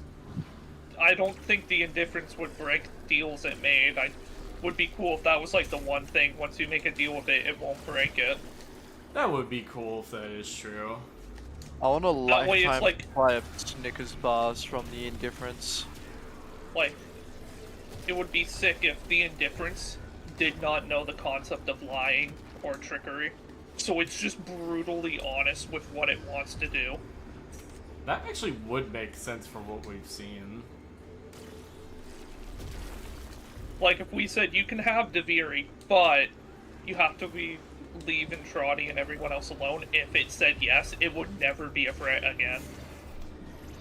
I don't think the Indifference would break deals it made. Would be cool if that was like the one thing, once you make a deal with it, it won't break it. That would be cool if that is true. I want a That way it's lifetime like- supply of Snickers bars from the Indifference. Like, it would be sick if the Indifference did not know the concept of lying or trickery. So it's just brutally honest with what it wants to do. That actually would make sense for what we've seen. Like, if we said, you can have Deviri, but you have to leave Entrati and everyone else alone, if it said yes, it would never be a threat again.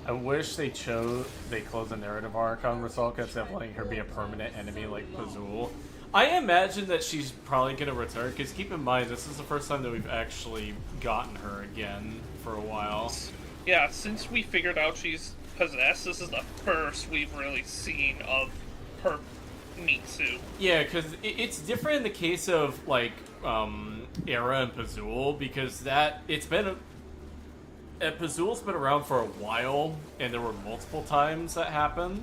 I wish they closed the narrative arc on Rasalka instead of letting her be a permanent enemy like Pazul. I imagine that she's probably going to return, because keep in mind, this is the first time that we've actually gotten her again for a while. Yeah, since we figured out she's possessed, this is the first we've really seen of her meat suit. Yeah, because it's different in the case of, like, Era and Pazul, because Pazul's been around for a while, and there were multiple times that happened.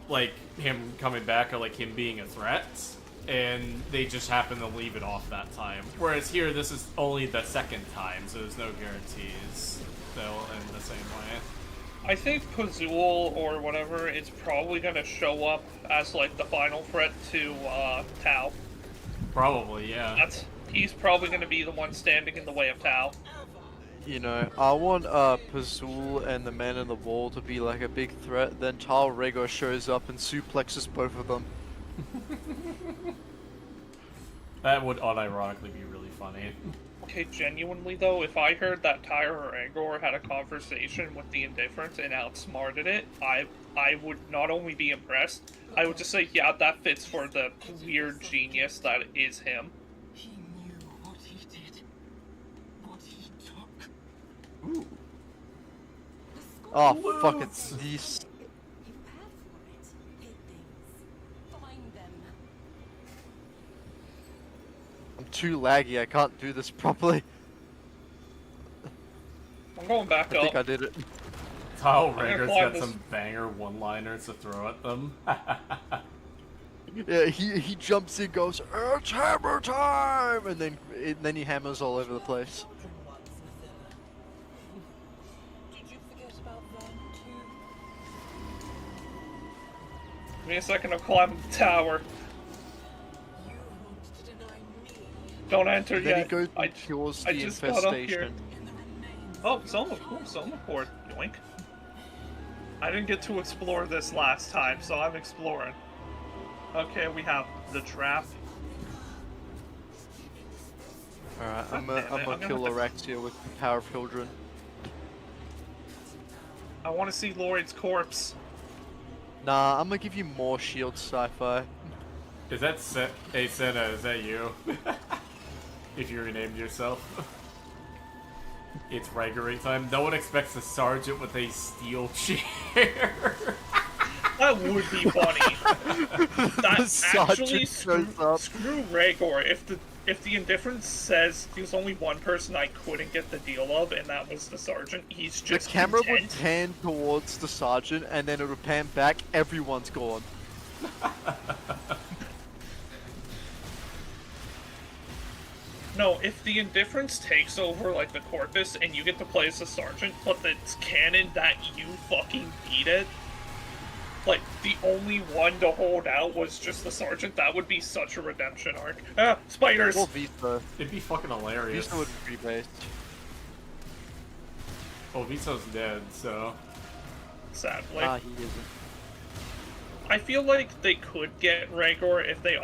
Like, him coming back, or like him being a threat, and they just happened to leave it off that time. Whereas here, this is only the second time, so there's no guarantees they'll end the same way. I think Pazul, or whatever, is probably going to show up as, like, the final threat to, Tau. Probably, yeah. He's probably going to be the one standing in the way of Tau. You know, I want Pazul and the Man in the Wall to be like a big threat, then Tal Rego shows up and suplexes both of them. That would unironically be really funny. Okay, genuinely though, if I heard that Tyre or Angor had a conversation with the Indifference and outsmarted it, I would not only be impressed, I would just say, yeah, that fits for the weird genius that is him. He knew what he did, what he took. Ooh. Oh, fuck, it's these. Prepare for it. Hit things. Find them. I'm too laggy, I can't do this properly. I'm going back I think I up. did it. Kyle gonna Rager's climb got this- some banger one-liners to throw at them. Yeah, he jumps in, goes, "It's hammer time!" and then he hammers all over the place. Children once, Mithilla. Did you forget about them too? Give me a second, I'm climbing the tower. You want to deny me Don't enter And then he yet. goes I and kills I the just got up here. infestation. in the remains Oh, Soma, cool, Soma port. Yoink. I didn't get to explore this last time, so I'm exploring. Okay, we have the trap. Alright, I'm God damn it, gonna I'm kill gonna Orexia with the power of children. I want to see Lloyd's corpse. Nah, I'm gonna give you more shield sci-fi. Is that Hey Senna, is that you? If you renamed yourself. It's Ragery time. No one expects a sergeant with a steel chair. That would be funny. That The sergeant actually shows up. screw Rhaegor. If the indifference says there's only one person I couldn't get the deal of, and that was the sergeant, he's The just camera would content. pan towards the sergeant, and then it would pan back, everyone's gone. No, if the indifference takes over like the corpus and you get to play as the sergeant, but it's canon that you fucking beat it, like the only one to hold out was just the sergeant, that would be such a redemption arc. Ah, spiders! Well, Visa. It'd be fucking hilarious. Visa would be based. Well, Viso's dead, so... Sadly. Nah, he isn't. I feel like they could get Rhaegor if they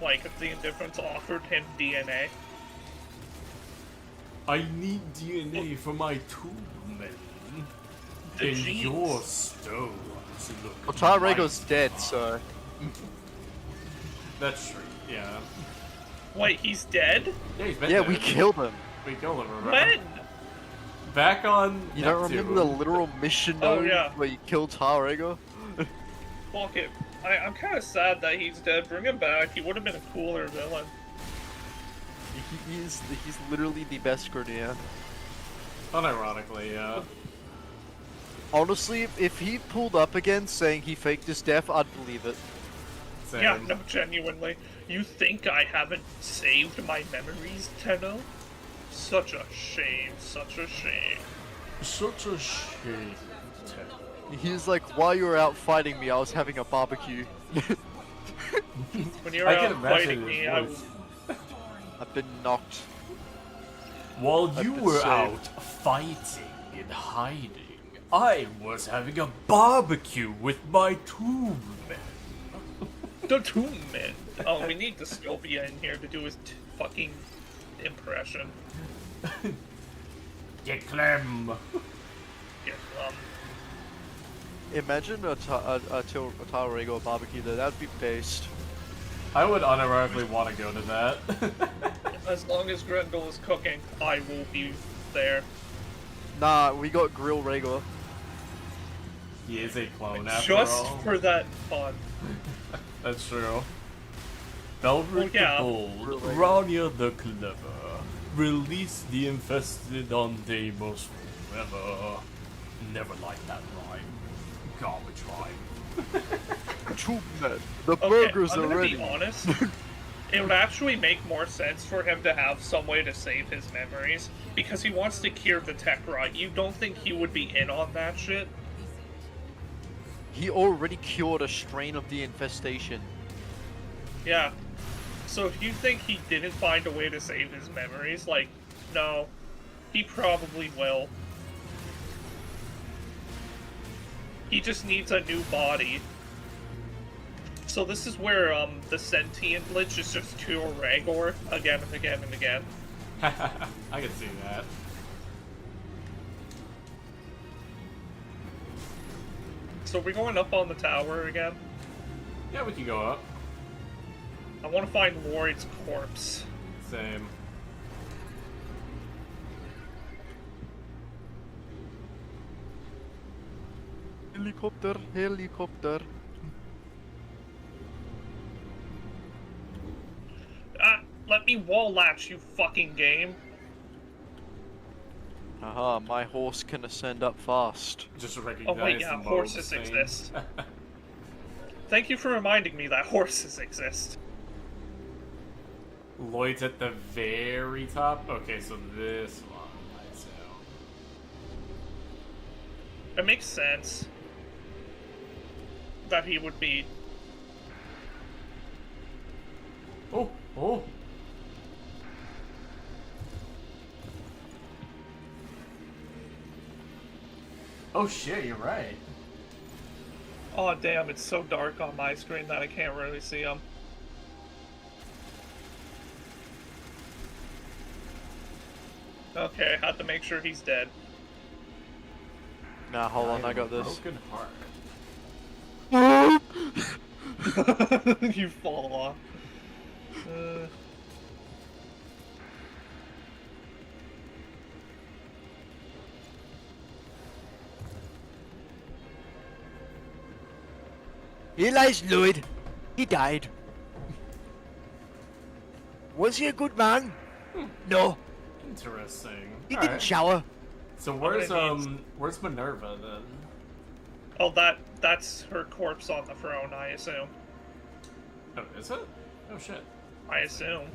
if the indifference offered him DNA. I need DNA for my toolmen. The In genes. your stones look Well, Tyr mighty Rhaegar's dead, fine. so... That's true, yeah. Wait, he's dead? Yeah, he's been Yeah, dead. we killed him. We killed him, remember? When? Back on You don't remember the Neptune. literal mission Oh, node yeah. where you killed Tyr Rhaegar? Fuck it. I'm kind of sad that he's dead. Bring him back. He would have been a cooler villain. He's literally the best Grenadier. Unironically, yeah. Honestly, if he pulled up again saying he faked his death, I'd believe it. Same. Yeah, no, genuinely. You think I haven't saved my memories, Tenno? Such a shame, such a shame. Such a shame. He's like, while you were out fighting me, I was having a barbecue. When you're I can out imagine fighting me, I his voice. I've been knocked. While you been were saved. out fighting and hiding, I was having a barbecue with my two men. The Tomb Man. Oh, we need Dystopia in here to do his fucking impression. Get Clem. Yeah, Imagine a Tyr Rhaegar barbecue there, that'd be based. I would unironically want to go to that. as long as Grendel is cooking, I will be there. Nah, we got Grill Rhaegar. He is a clone after Just all. for that fun. That's true. Belric yeah. the Bold, Rania the Clever, release the infested on Deimos forever. Never liked that rhyme. Garbage rhyme. Two men. The Okay, burgers I'm are gonna ready. be honest. It would actually make more sense for him to have some way to save his memories, because he wants to cure the tech rot. You don't think he would be in on that shit? He already cured a strain of the infestation. Yeah. So if you think he didn't find a way to save his memories, like, no. He probably will. He just needs a new body. So this is where the sentient lich is just cure Rhaegor again and again and again. I can see that. So we're going up on the tower again. Yeah, we can go up. I want to find Lloyd's corpse. Same. Helicopter, helicopter. Ah, let me wall latch, you fucking game. Haha, my horse can ascend up fast. Just recognize Oh wait, yeah, the horses mobs thing. exist. Thank you for reminding me that horses exist. Lloyd's at the very top. Okay, so this one, I assume. It makes sense that he would be. Oh, oh. Oh shit, you're right. Oh damn, it's so dark on my screen that I can't really see him. Okay, had to make sure he's dead. Nah, hold on, I got this. Broken heart. You fall off. Here lies Lloyd. He died. Was he a good man? No, Interesting. he Alright. didn't shower. So gonna where's Minerva then? Oh, that's her corpse on the throne, I assume. Oh, is it? Oh shit. I assume.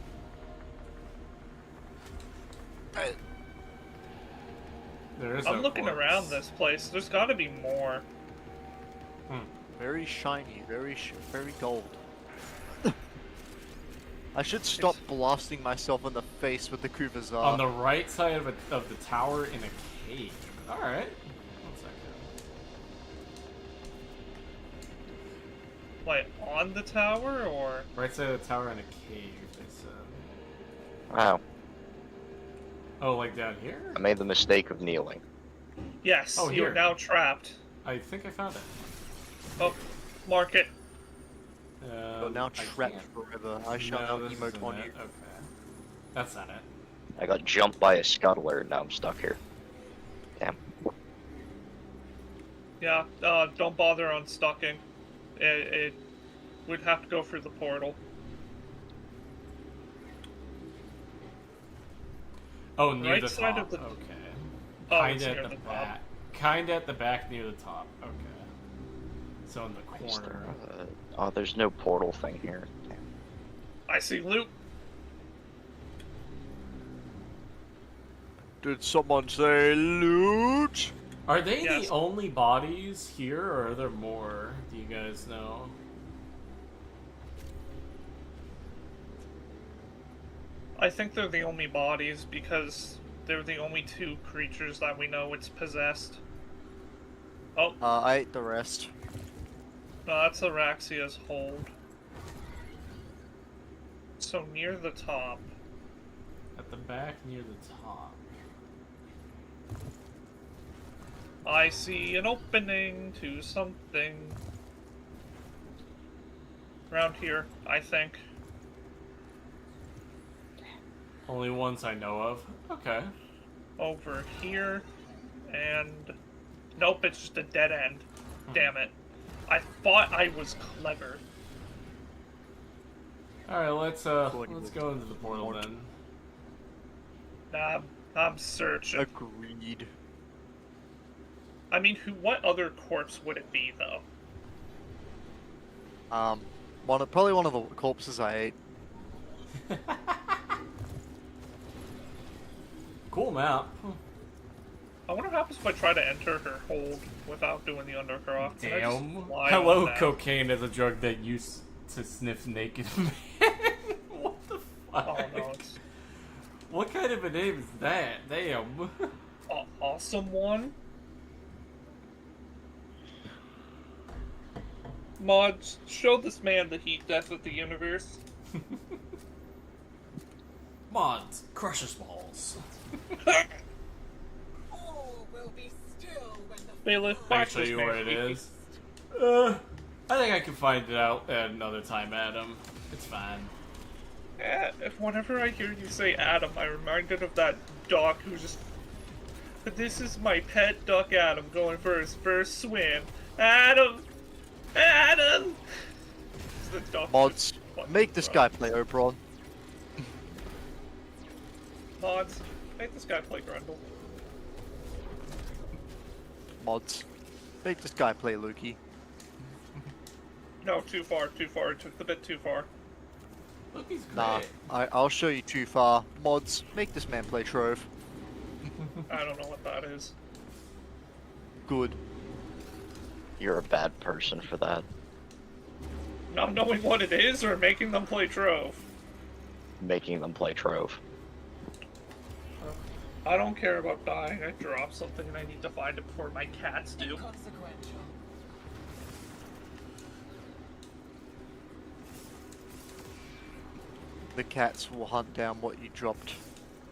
There is I'm no looking corpse. around this place. There's gotta be more. Very shiny, very gold. I should stop blasting myself in the face with the Kuvazar. On the right side of the tower in a cave. Alright. One second. Like, on the tower, or? Right side of the tower in a cave, they said. Wow, Oh, like down here? I made the mistake of kneeling. Yes, Oh, you're here. now trapped. I think I found it. Oh, mark it. You're now I trapped can't. forever. I shall No, now this emote isn't on it. you. Okay. That's not it. I got jumped by a scuttler and now I'm stuck here. Damn. Yeah, don't bother unstucking. It would have to go through the portal. Oh, near Right the side top. of the- Okay. Oh, it's Kinda near at the the top. back. Kinda at the back near the top. Okay. So in the corner. Oh, there's no portal thing here. Damn. I see loot. Did someone say loot? Are they Yes. the only bodies here, or are there more? Do you guys know? I think they're the only bodies because they're the only two creatures that we know it's possessed. Oh, I ate the rest. no, that's Araxia's hold. So near the top. At the back near the top. I see an opening to something. Around here, I think. Only ones I know of. Okay. Over here, and nope, it's just a dead end. Damn it. I thought I was clever. Alright, let's Going let's with go into the portal then. Nah, I'm searching. Agreed. I mean, what other corpse would it be, though? Probably one of the corpses I ate. Cool map. I wonder what happens if I try to enter her hold without doing the undercroft. Can I just Damn. fly Hello, on that? cocaine is a drug that used to sniff naked men. What the fuck? Oh no, it's What kind of a name is that? Damn. awesome one. Mods, show this man the heat death of the universe. Mods, crushes balls. All will be still when the Bailiff, I'll back show this you man where it heat. is. I think I can find it out at another time, Adam. It's fine. Whenever I hear you say Adam, I'm reminded of that duck who's just. This is my pet duck, Adam, going for his first swim. Adam, Adam. It's the duck Mods, just fucking make this sucks. guy play Oberon. Mods, make this guy play Grundle. Mods, make this guy play Loki. No, too far, too far. It took the bit too far. Look, he's great. Nah, I'll show you too far. Mods, make this man play Trove. I don't know what that is. Good. You're a bad person for that. Not knowing what it is or making them play Trove. Making them play Trove. I don't care about dying. I dropped something and I need to find it before my cats do. Consequential. The cats will hunt down what you dropped.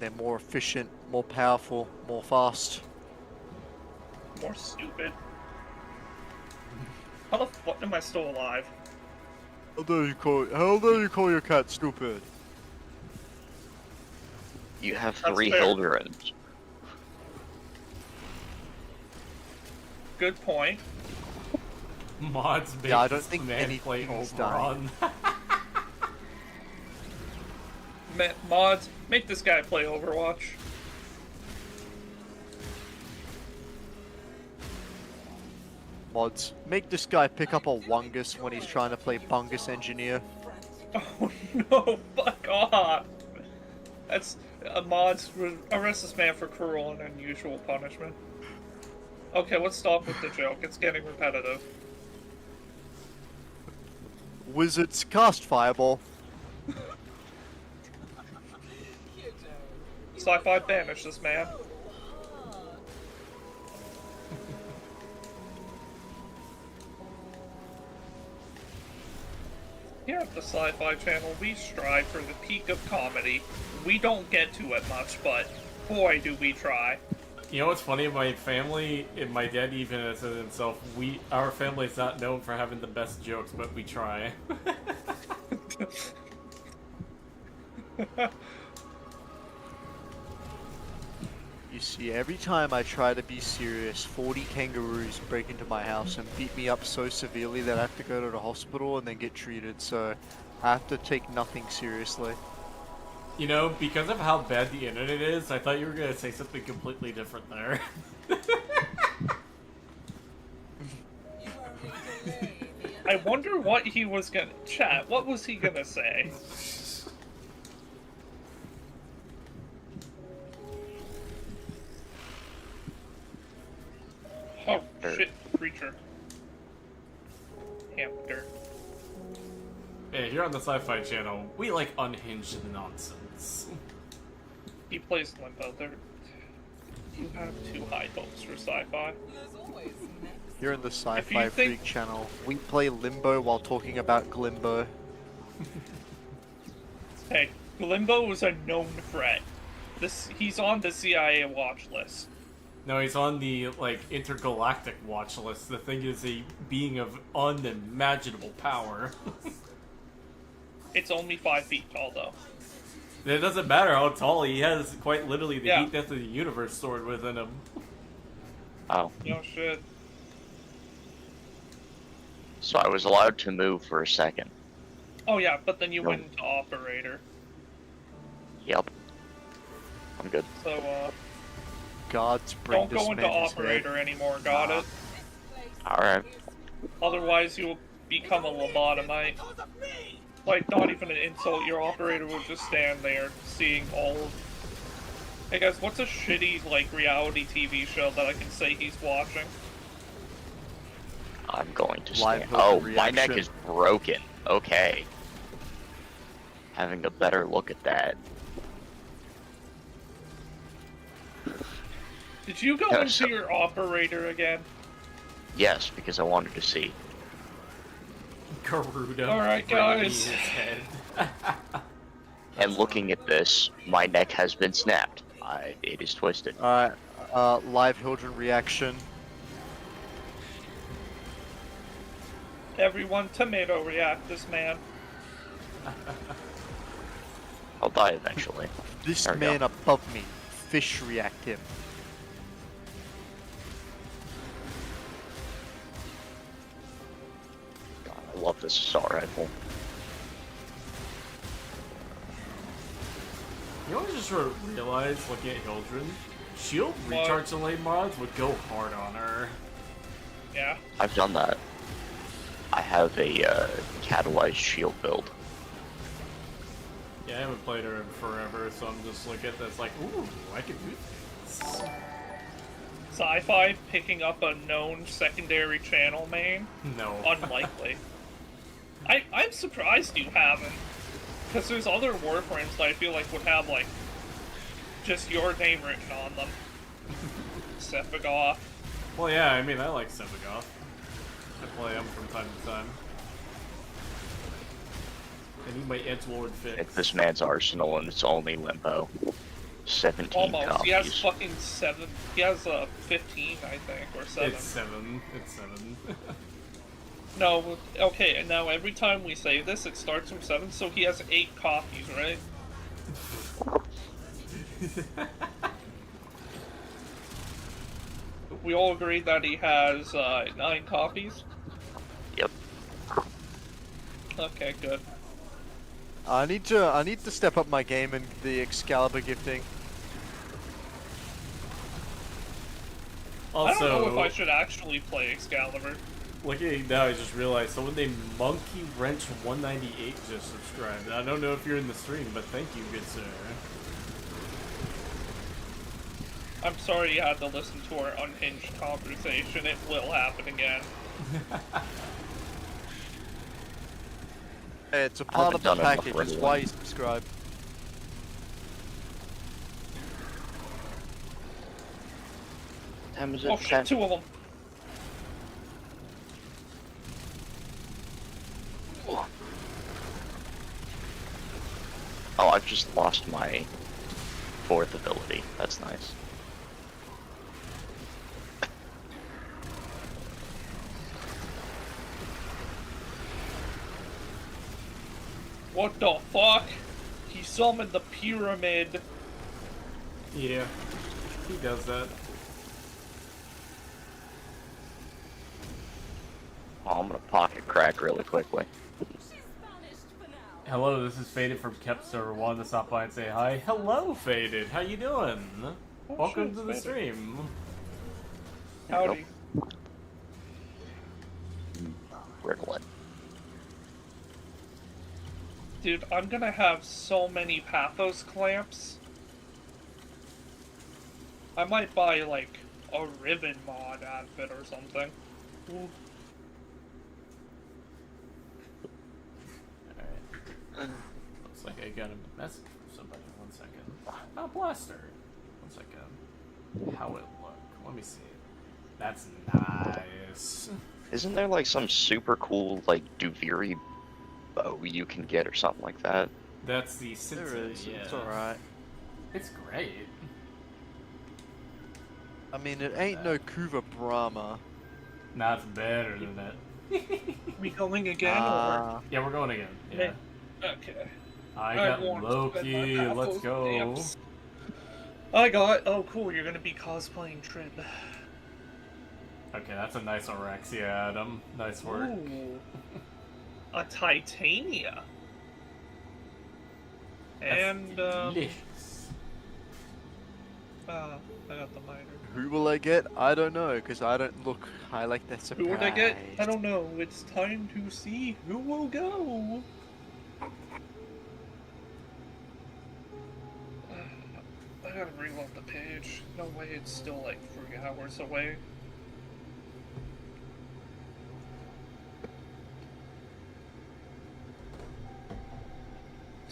They're more efficient, more powerful, more fast. More stupid. How the fuck am I still alive? How dare you call your cat stupid? You have That's 3 fair. Hildrens. Good point. Mods make Yeah, I don't this think man anything play is dying. Oberon. Mods, make this guy play Overwatch. Mods, make this guy pick up a Wungus when he's trying to play Bungus Engineer. Oh no, fuck off! That's mods. Arrest this man for cruel and unusual punishment. Okay, let's stop with the joke. It's getting repetitive. Wizards, cast Fireball. Sci-Fi, banish this man. Here at the Sci-Fi channel, we strive for the peak of comedy. We don't get to it much, but boy do we try. You know what's funny? My family, and my dad even has said himself, our family's not known for having the best jokes, but we try. You see, every time I try to be serious, 40 kangaroos break into my house and beat me up so severely that I have to go to the hospital and then get treated, so I have to take nothing seriously. You know, because of how bad the internet is, I thought you were going to say something completely different there. I wonder what he was gonna... Chat, what was he gonna say? Oh, shit, creature. Hamster. Yeah, here on the Sci-Fi channel, we like unhinged nonsense. He plays Limbo. You have too high hopes for Sci-Fi. Here in the If Sci-Fi you think- Freak channel, we play Limbo while talking about Glimbo. Hey, Limbo is a known threat. He's on the CIA watch list. No, he's on the, like, intergalactic watch list. The thing is a being of unimaginable power. It's only 5 feet tall, though. It doesn't matter how tall he has, quite literally the Yeah. heat death of the universe stored within him. Oh. No shit. So I was allowed to move for a second. Oh yeah, but then you No. went into operator. Yep. I'm good. So, Gods bring don't this go into man his operator head. anymore, got it? Alright. Otherwise you'll become a lobotomite. Like, not even an insult, your operator will just stand there, seeing all of... Hey guys, what's a shitty, like, reality TV show that I can say he's watching? I'm going to Live stand. hook Oh, my neck reaction. is broken. Okay. Having a better look at that. Did you go Yeah, into so- your operator again? Yes, because I wanted to see. Garuda. Alright, right in guys. his head. And looking at this, my neck has been snapped. It is twisted. Alright, live Hildren reaction. Everyone tomato react this man. I'll die eventually. This There we man go. above me, fish react him. God, I love this assault rifle. You know what I just sort of realized looking at Hildren? Shield What? recharge delay mods would go hard on her. Yeah. I've done that. I have a catalyzed shield build. Yeah, I haven't played her in forever, so I'm just looking at this like, ooh, I can do things. Sci-Fi picking up a known secondary channel main? No. Unlikely. I'm surprised you haven't. Because there's other Warframes that I feel like would have, like, just your name written on them. Sephiroth. Well, yeah, I mean, I like Sevagoth. I play him from time to time. I need my edgelord fix. It's this man's arsenal and it's only limbo. 17 Almost. copies. He has fucking 7. He has 15, I think, or 7. It's 7. It's 7. No, okay, and now every time we say this, it starts from 7, so he has 8 copies, right? We all agree that he has 9 copies? Yep. Okay, good. I need to step up my game in the Excalibur gifting. Also, I don't know if I should actually play Excalibur. looking now, I just realized someone named Monkey Wrench 198 just subscribed. I don't know if you're in the stream, but thank you, good sir. I'm sorry you had to listen to our unhinged conversation. It will happen again. Hey, it's a part of the haven't done enough package. for That's anyone. why you subscribe. Time is Oh it? shit, 2 of them. Oh, I've just lost my 4th ability. That's nice. What the fuck? He summoned the pyramid. Yeah, he does that. Oh, I'm gonna pocket crack really quickly. Hello, this is Faded from Kepster. Wanted to stop by and say hi. Hello, Faded. How you doing? Welcome shit, to the Faded. stream. Howdy. Ricklet. Dude, I'm gonna have so many Pathos clamps. I might buy, like, a ribbon mod outfit or something. Ooh. Alright. Looks like I got a message from somebody. 1 second. Oh, Blaster. 1 second. How it look? Let me see. That's nice. Isn't there like some super cool like Duviri bow you can get or something like that? That's the There Sensei, is. yeah. It's alright. It's great. I mean, it ain't no Kuva Brahma. Nah, it's better than that. We going again, Ah. Yeah, we're going again. Yeah. or...? Okay. I got want to spend my Loki. Pathos Let's go. clamps. I got... Oh, cool, you're gonna be cosplaying Trib. Okay, that's a nice Orexia, Adam. Nice work. Ooh. A Titania. That's And, delicious. I got the miter. Who will I get? I don't know, because I don't look. I like that surprise. Who would I get? I don't know. It's time to see who will go. I gotta reload the page. No way it's still like 3 hours away.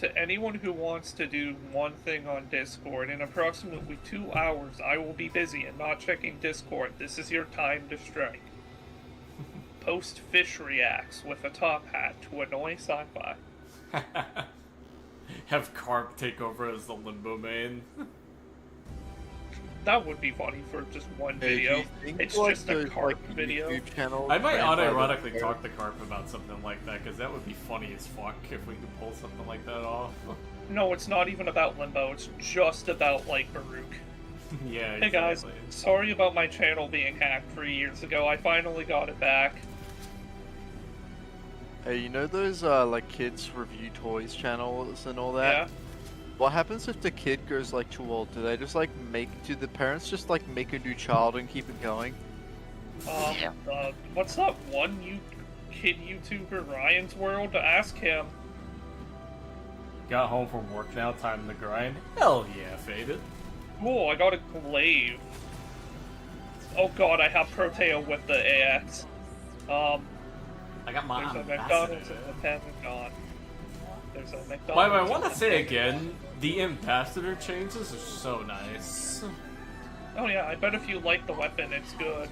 To anyone who wants to do one thing on Discord, in approximately 2 hours I will be busy and not checking Discord. This is your time to strike. Post fish reacts with a top hat to annoy Sci-Fi. Have Carp take over as the Limbo main. That would be funny for just one Hey, do video. you think, It's like, just a those, Carp like, video. YouTube channels I might ran by the unironically Bear- talk to Carp about something like that, because that would be funny as fuck if we could pull something like that off. No, it's not even about Limbo. It's just about, like, Baruch. Yeah, Hey guys, exactly. sorry about my channel being hacked 3 years ago. I finally got it back. Hey, you know those like kids review toys channels and all that? Yeah. What happens if the kid goes like too old? Do they just like do the parents just like make a new child and keep it going? Yeah. What's that one kid YouTuber, Ryan's World? Ask him. Got home from work now, time to grind. Hell yeah, Faded. Cool, I got a glaive. Oh god, I have Proteo with the AX. I got my There's a ambassador. McDonald's in the Pentagon. There's a McDonald's. By the way, I in want to the say Pentagon. again, the ambassador changes are so nice. Oh yeah, I bet if you like the weapon, it's good.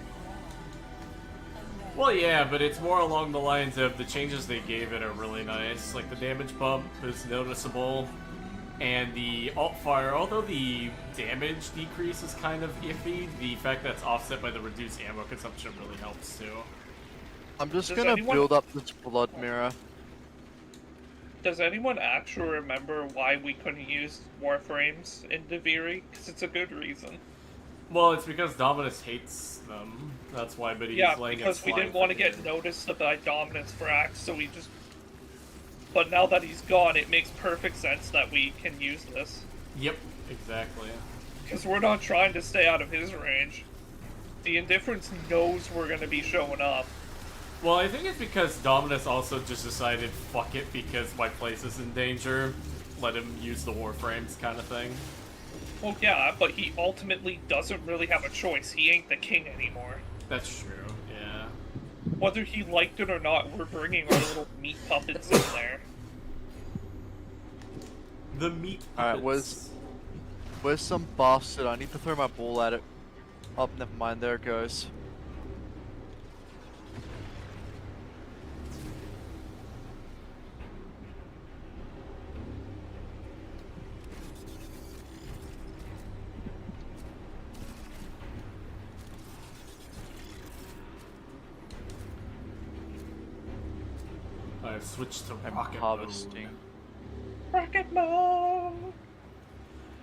Well, yeah, but it's more along the lines of the changes they gave it are really nice. Like the damage bump is noticeable, and the alt fire, although the damage decrease is kind of iffy, the fact that it's offset by the reduced ammo consumption really helps too. I'm just Does gonna anyone- build up this blood mirror. Does anyone actually remember why we couldn't use Warframes in Deviri? Because it's a good reason. Well, it's because Dominus hates them. That's why, but he's Yeah, letting because it we slide didn't want to for get you. noticed by Dominus for Axe, so we just... But now that he's gone, it makes perfect sense that we can use this. Yep, exactly. Because we're not trying to stay out of his range. The Indifference knows we're going to be showing up. Well, I think it's because Dominus also just decided, fuck it, because my place is in danger. Let him use the Warframes kind of thing. Well, yeah, but he ultimately doesn't really have a choice. He ain't the king anymore. That's true, yeah. Whether he liked it or not, we're bringing our little meat puppets in there. The meat Alright, puppets. where's some bastard? I need to throw my ball at it. Oh, never mind, there it goes. I've switched to I'm rocket harvesting. mode. Rocket mode!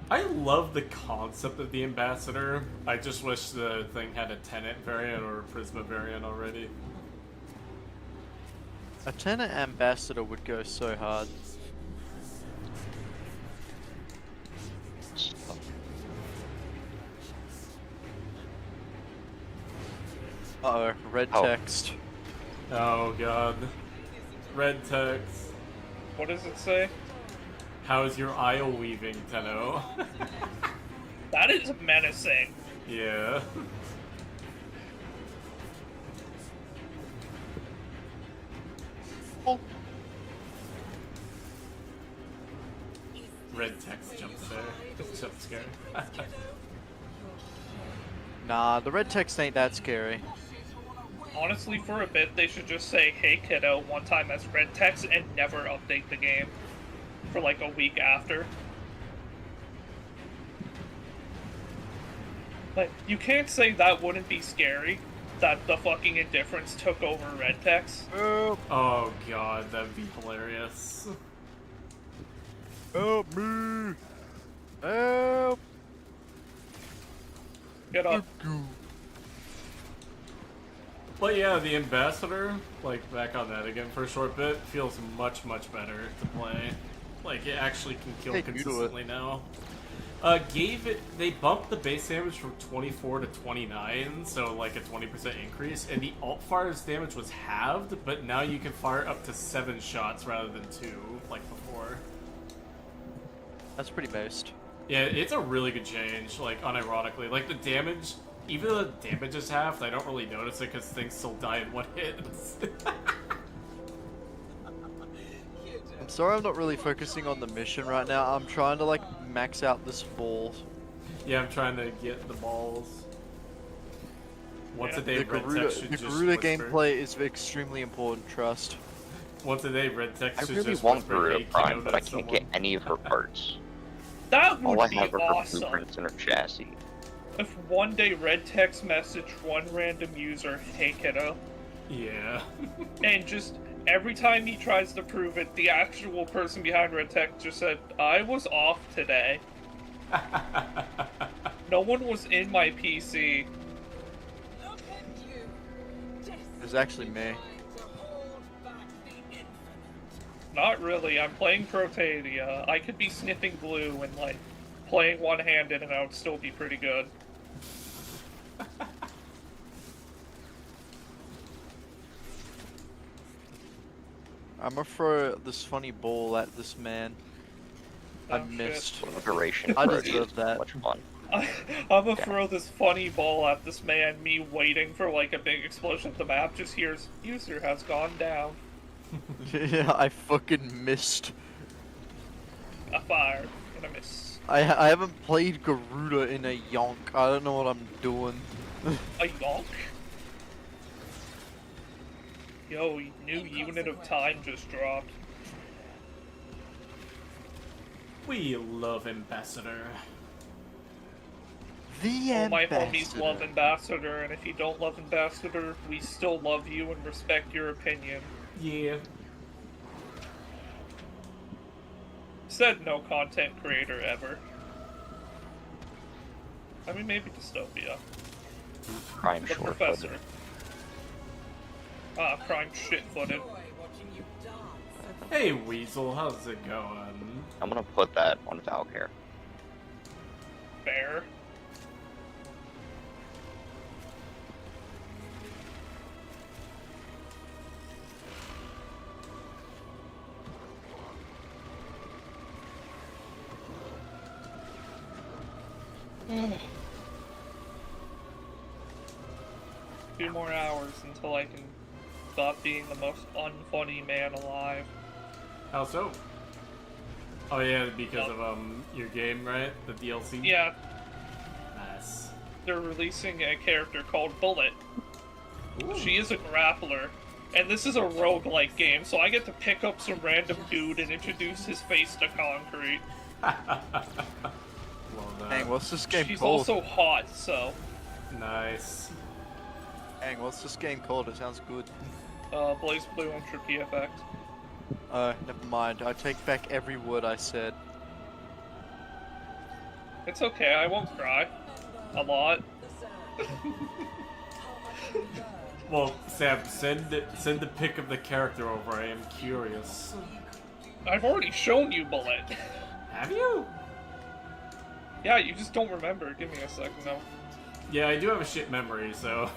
I love the concept of the Ambassador. I just wish the thing had a Tenet variant or a Prisma variant already. A tenant ambassador would go so hard. Uh-oh, red Oh. text. Oh god. Red text. What does it say? How's your Eyyo weaving, Tenno? That is menacing. Yeah. Oh. Red text jump scare. Jump scare. Nah, the red text ain't that scary. Honestly, for a bit, they should just say, "Hey kiddo," one time as red text and never update the game for like a week after. Like, you can't say that wouldn't be scary, that the fucking Indifference took over red text. Oh god, that'd be hilarious. Help me! Help! Get up. But yeah, the Ambassador, like, back on that again for a short bit, feels much, much better to play. Like, it actually can kill Hey, you do it. consistently now. They bumped the base damage from 24 to 29, so like a 20% increase, and the alt fire's damage was halved, but now you can fire up to 7 shots rather than 2, like before. That's pretty based. Yeah, it's a really good change, like, unironically. Like, the damage, even though the damage is halved, I don't really notice it because things still die in one hit. I'm sorry I'm not really focusing on the mission right now. I'm trying to, like, max out this ball. Yeah, I'm trying to get the balls. Once Yeah. a day, The red Garuda, text should the just Garuda whisper. gameplay is extremely important, trust. Once a day, red text I should really just want whisper, Garuda "Hey, Prime, kiddo, but I that's can't someone." get any of her parts. That All would I be have are her awesome. blueprints and her chassis. If one day red text messaged one random user, "Hey kiddo," Yeah. and just every time he tries to prove it, the actual person behind red text just said, "I was off today. No one was in my PC." It's actually me. Not really. I'm playing Protadia. I could be sniffing glue and like playing one-handed, and I would still be pretty good. I'm gonna throw this funny ball at this man. I Oh, shit. missed. Liberation I Party deserve is that. much fun. I'm gonna throw this funny ball at this man, me waiting for like a big explosion. The map just hears, user has gone down. Yeah, I fucking missed. A fire and a miss. I haven't played Garuda in a yonk. I don't know what I'm doing. A yonk? Yo, new unit of time just dropped. We love Ambassador. The All my ambassador. homies love Ambassador, and if you don't love Ambassador, we still love you and respect your opinion. Yeah. Said no content creator ever. I mean, maybe Dystopia. Crime The short Professor. Ah, crime shit-footed. Hey, Weasel, how's it going? I'm gonna put that on Valkyr. Bear. Few more hours until I can stop being the most unfunny man alive. How so? Oh yeah, because of your game, right? The DLC? Yeah, Nice. they're releasing a character called Bullet. Ooh. She is a grappler, and this is a roguelike game, so I get to pick up some random dude and introduce his face to concrete. Love that. Dang, what's this game She's called? also hot, so Nice. Dang, what's this game called? It sounds good. Blaze Blue Entropy Effect. Never mind. I take back every word I said. It's okay, I won't cry. A lot. Well, Sam, send the pic of the character over. I am curious. I've already shown you Bullet. Have you? Yeah, you just don't remember. Give me a second, though. Yeah, I do have a shit memory, so.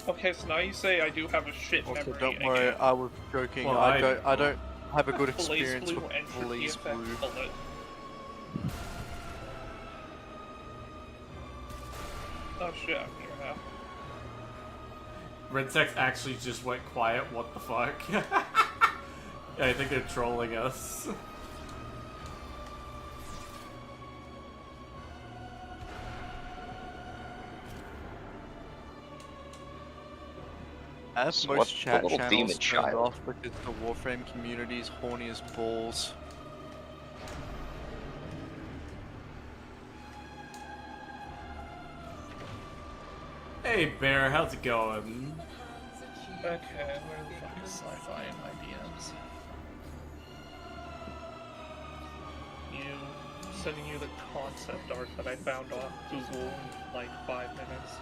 Okay, so now you say I do have a shit Also, memory. don't worry. I was joking. Well, I I don't have a good Blaze experience Blue with Entropy Blaze Effect Blue. Bullet. Oh shit, I'm here now. Red Sex actually just went quiet. What the fuck? Yeah, I think they're trolling us. I have So most what's the chat little channels demon turned child? off because the Warframe community is horny as balls. Hey, Bear, how's it going? Okay, where the fuck is Sci-Fi in my DMs? Sending you the concept art that I found on Google in like 5 minutes.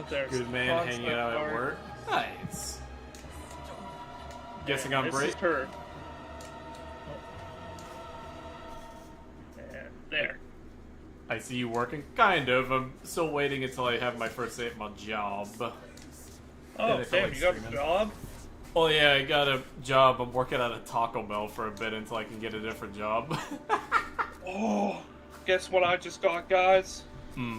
There's Good man concept hanging out art. at work. Nice. Guessing Yeah, I'm this break. is her. And there. I see you working. Kind of. I'm still waiting until I have my first day at my job. Oh, I feel damn, like you got a streaming. job? Oh yeah, I got a job. I'm working at a Taco Bell for a bit until I can get a different job. Oh, guess what I just got, guys? Hmm.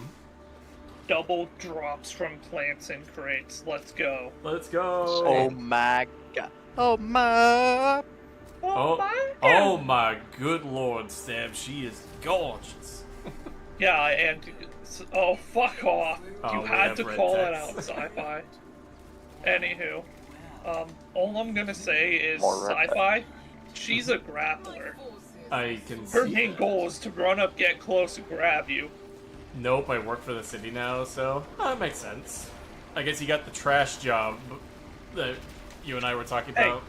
Double drops from plants and crates. Let's go. Let's go. Oh my god. Oh my. Oh, my oh my good lord, Sam. She is gorgeous. Yeah, and oh, fuck off! Oh, You we had have to red call it text. out, Sci-Fi. Anywho, all I'm gonna say is More red Sci-Fi. She's a grappler. I can Her see. main goal is to run up, get close, and grab you. Nope, I work for the city now, so that makes sense. I guess you got the trash job that you and I were talking Hey, about.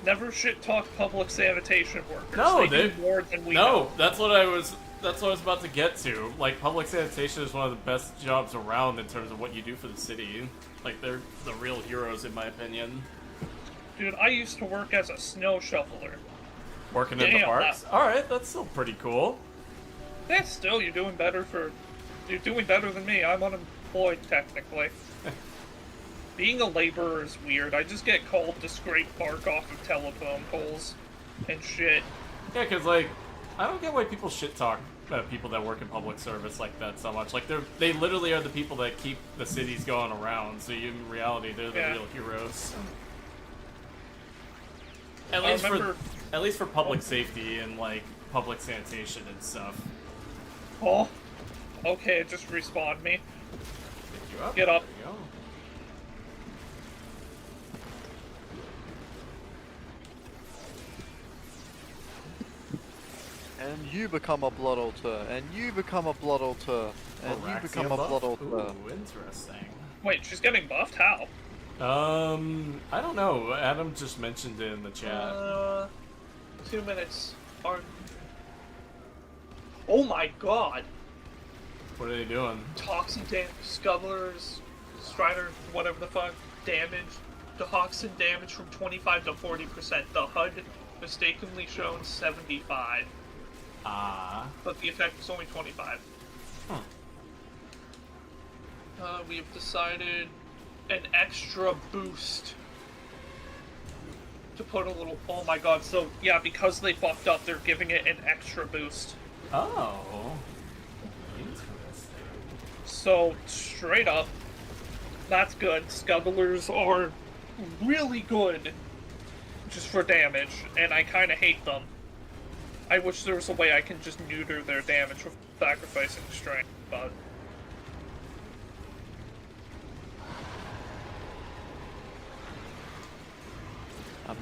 Never shit talk public sanitation workers. No, they they- do more than we No, know. that's what I was about to get to. Like, public sanitation is one of the best jobs around in terms of what you do for the city. Like, they're the real heroes, in my opinion. Dude, I used to work as a snow shoveler. Working in the Damn, parks. All right, that's still pretty cool. Still, you're doing better than me. I'm employed, technically. Being a laborer is weird. I just get called to scrape bark off of telephone poles and shit. Yeah, because, like, I don't get why people shit talk people that work in public service like that so much. Like, they literally are the people that keep the cities going around, so in reality, they're the real heroes. At least for public safety and, like, public sanitation and stuff. Oh, okay, it just respawned me. Pick you up. Get up. There you go. And you become a blood altar, and you become a blood altar, and you become a blood altar. Ooh, interesting. Wait, she's getting buffed? How? I don't know. Adam just mentioned it in the chat. 2 minutes. Oh my god! What are they doing? Toxin damage, Scubblers, Strider, whatever the fuck, damage. Toxin damage from 25 to 40%. The HUD mistakenly shown 75. But the effect is only 25. We have decided an extra boost to put a little. Oh my god! So yeah, because they fucked up, they're giving it an extra boost. Oh, interesting. So straight up, that's good. Scubblers are really good, just for damage, and I kind of hate them. I wish there was a way I can just neuter their damage with sacrificing strength, but.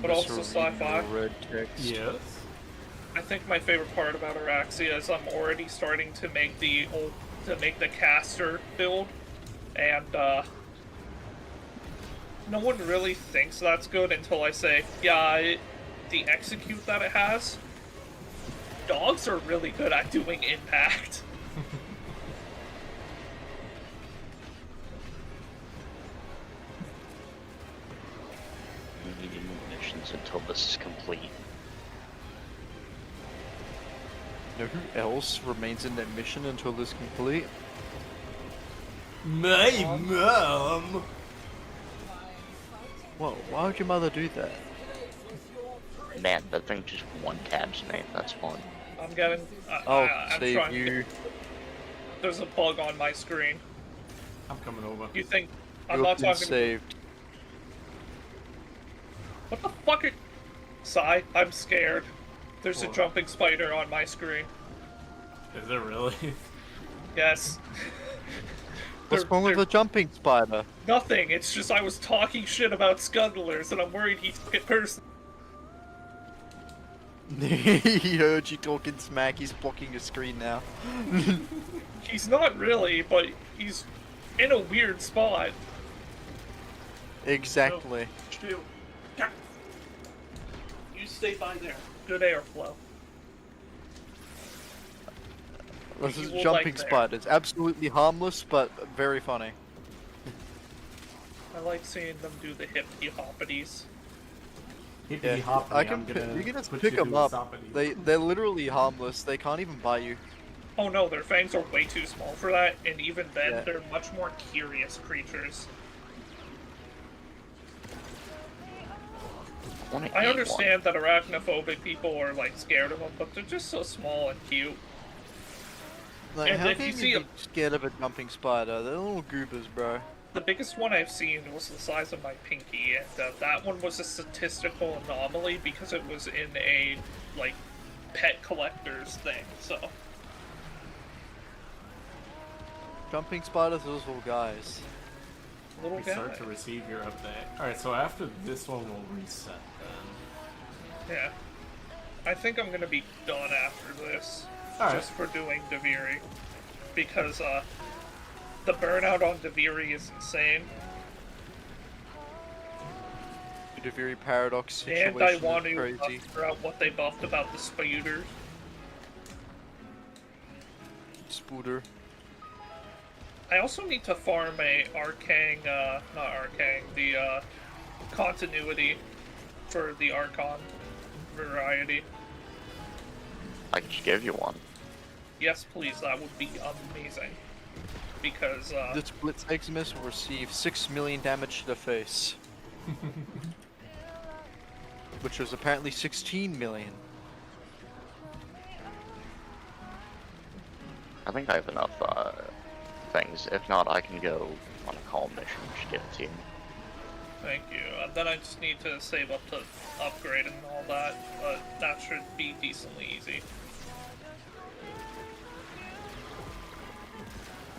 But also Sci-Fi. Yes. I think my favorite part about Araxia is I'm already starting to make the caster build, and no one really thinks that's good until I say, yeah, the execute that it has. Dogs are really good at doing impact. Missions until this is complete. You know who else remains in that mission until this complete? My mom! Whoa, why would your mother do that? Man, that thing just one tab's name. That's fun. I'm getting. I'm Save trying you. To there's a bug on my screen. I'm coming over. You think I'm You've not been talking? saved. What the fuck? Sigh. I'm scared. There's a What? jumping spider on my screen. Is it really? Yes. What's wrong with the jumping spider? Nothing. It's just I was talking shit about Scuttlers, and I'm worried he took it personally. He heard you talking smack, he's blocking your screen now. He's not really, but he's in a weird spot. Exactly. No, you stay by there. Good airflow. This You is will jumping like there. spiders. Absolutely harmless, but very funny. I like seeing them do the hippity hoppities. Yeah, I can. You can just pick them up. They're literally harmless. They can't even bite you. Oh no, their fangs are way too small for that, and even then, Yeah. they're much more curious creatures. I understand that arachnophobic people are like scared of them, but they're just so small and cute. Like, And how if can you you see be scared of a jumping spider? They're little goobers, bro. The biggest one I've seen was the size of my pinky, and that one was a statistical anomaly because it was in a, like, pet collector's thing, so. Jumping spiders, those little guys. Little We guy. start to receive your update. Alright, so after this one, we'll reset then. Yeah. I think I'm gonna be done after this. Alright. Just for doing Deviri. Because, the burnout on Deviri is insane. It's a very paradox situation. And I want that's to crazy. figure out what they buffed about the spiders. Spooder. I also need to farm a Arcane, not Arcane, the, continuity for the Archon variety. I could give you one. Yes, please, that would be amazing. because The split Maximus will receive 6 million damage to the face. Which was apparently 16 million. I think I have enough things. If not, I can go on a call mission. Just give it to you. thank you. Then I just need to save up to upgrade and all that, but that should be decently easy.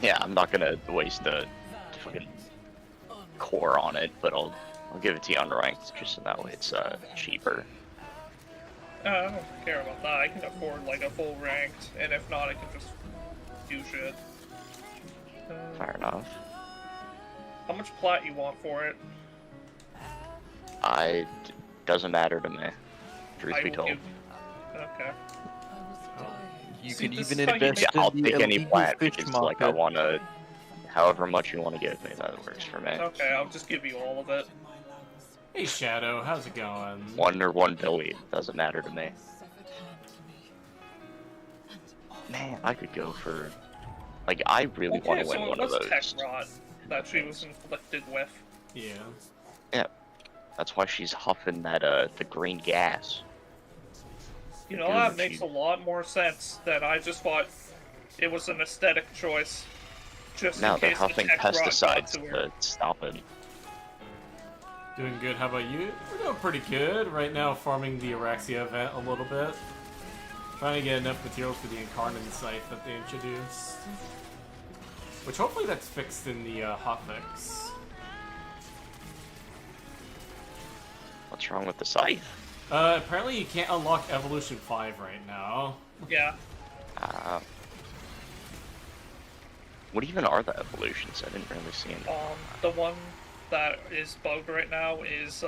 Yeah, I'm not gonna waste a fucking core on it, but I'll give it to you unranked, just so that way it's cheaper. I don't care about that. I can afford like a full ranked, and if not, I can just do shit. Fair enough. How much plat you want for it? Doesn't matter to me. Truth I be will told. give- Okay. You See, can this even is how you invest get- Yeah, I'll in the take any illegal plat fish because, market. like, I wanna... However much you want to give me, that works for me. Okay, I'll just give you all of it. Hey Shadow, how's it going? 1 or 1 billion, doesn't matter to me. Man, I could go for... Like, I really want Okay, to win so it one of was those. Tech Rot that she was inflicted with. Yeah. Yeah, that's why she's huffing that, the green gas. You know, Good that that makes she- a lot more sense than I just thought it was an aesthetic choice. Just Now in they're case the huffing Tech Rot got pesticides to her. to stop it. Doing good, how about you? We're doing pretty good. Right now, farming the Araxia event a little bit. Trying to get enough materials for the Incarnate site that they introduced. Which hopefully that's fixed in the hotfix. What's wrong with the scythe? Apparently you can't unlock Evolution 5 right now. Yeah. What even are the evolutions? I didn't really see any. The one that is bugged right now is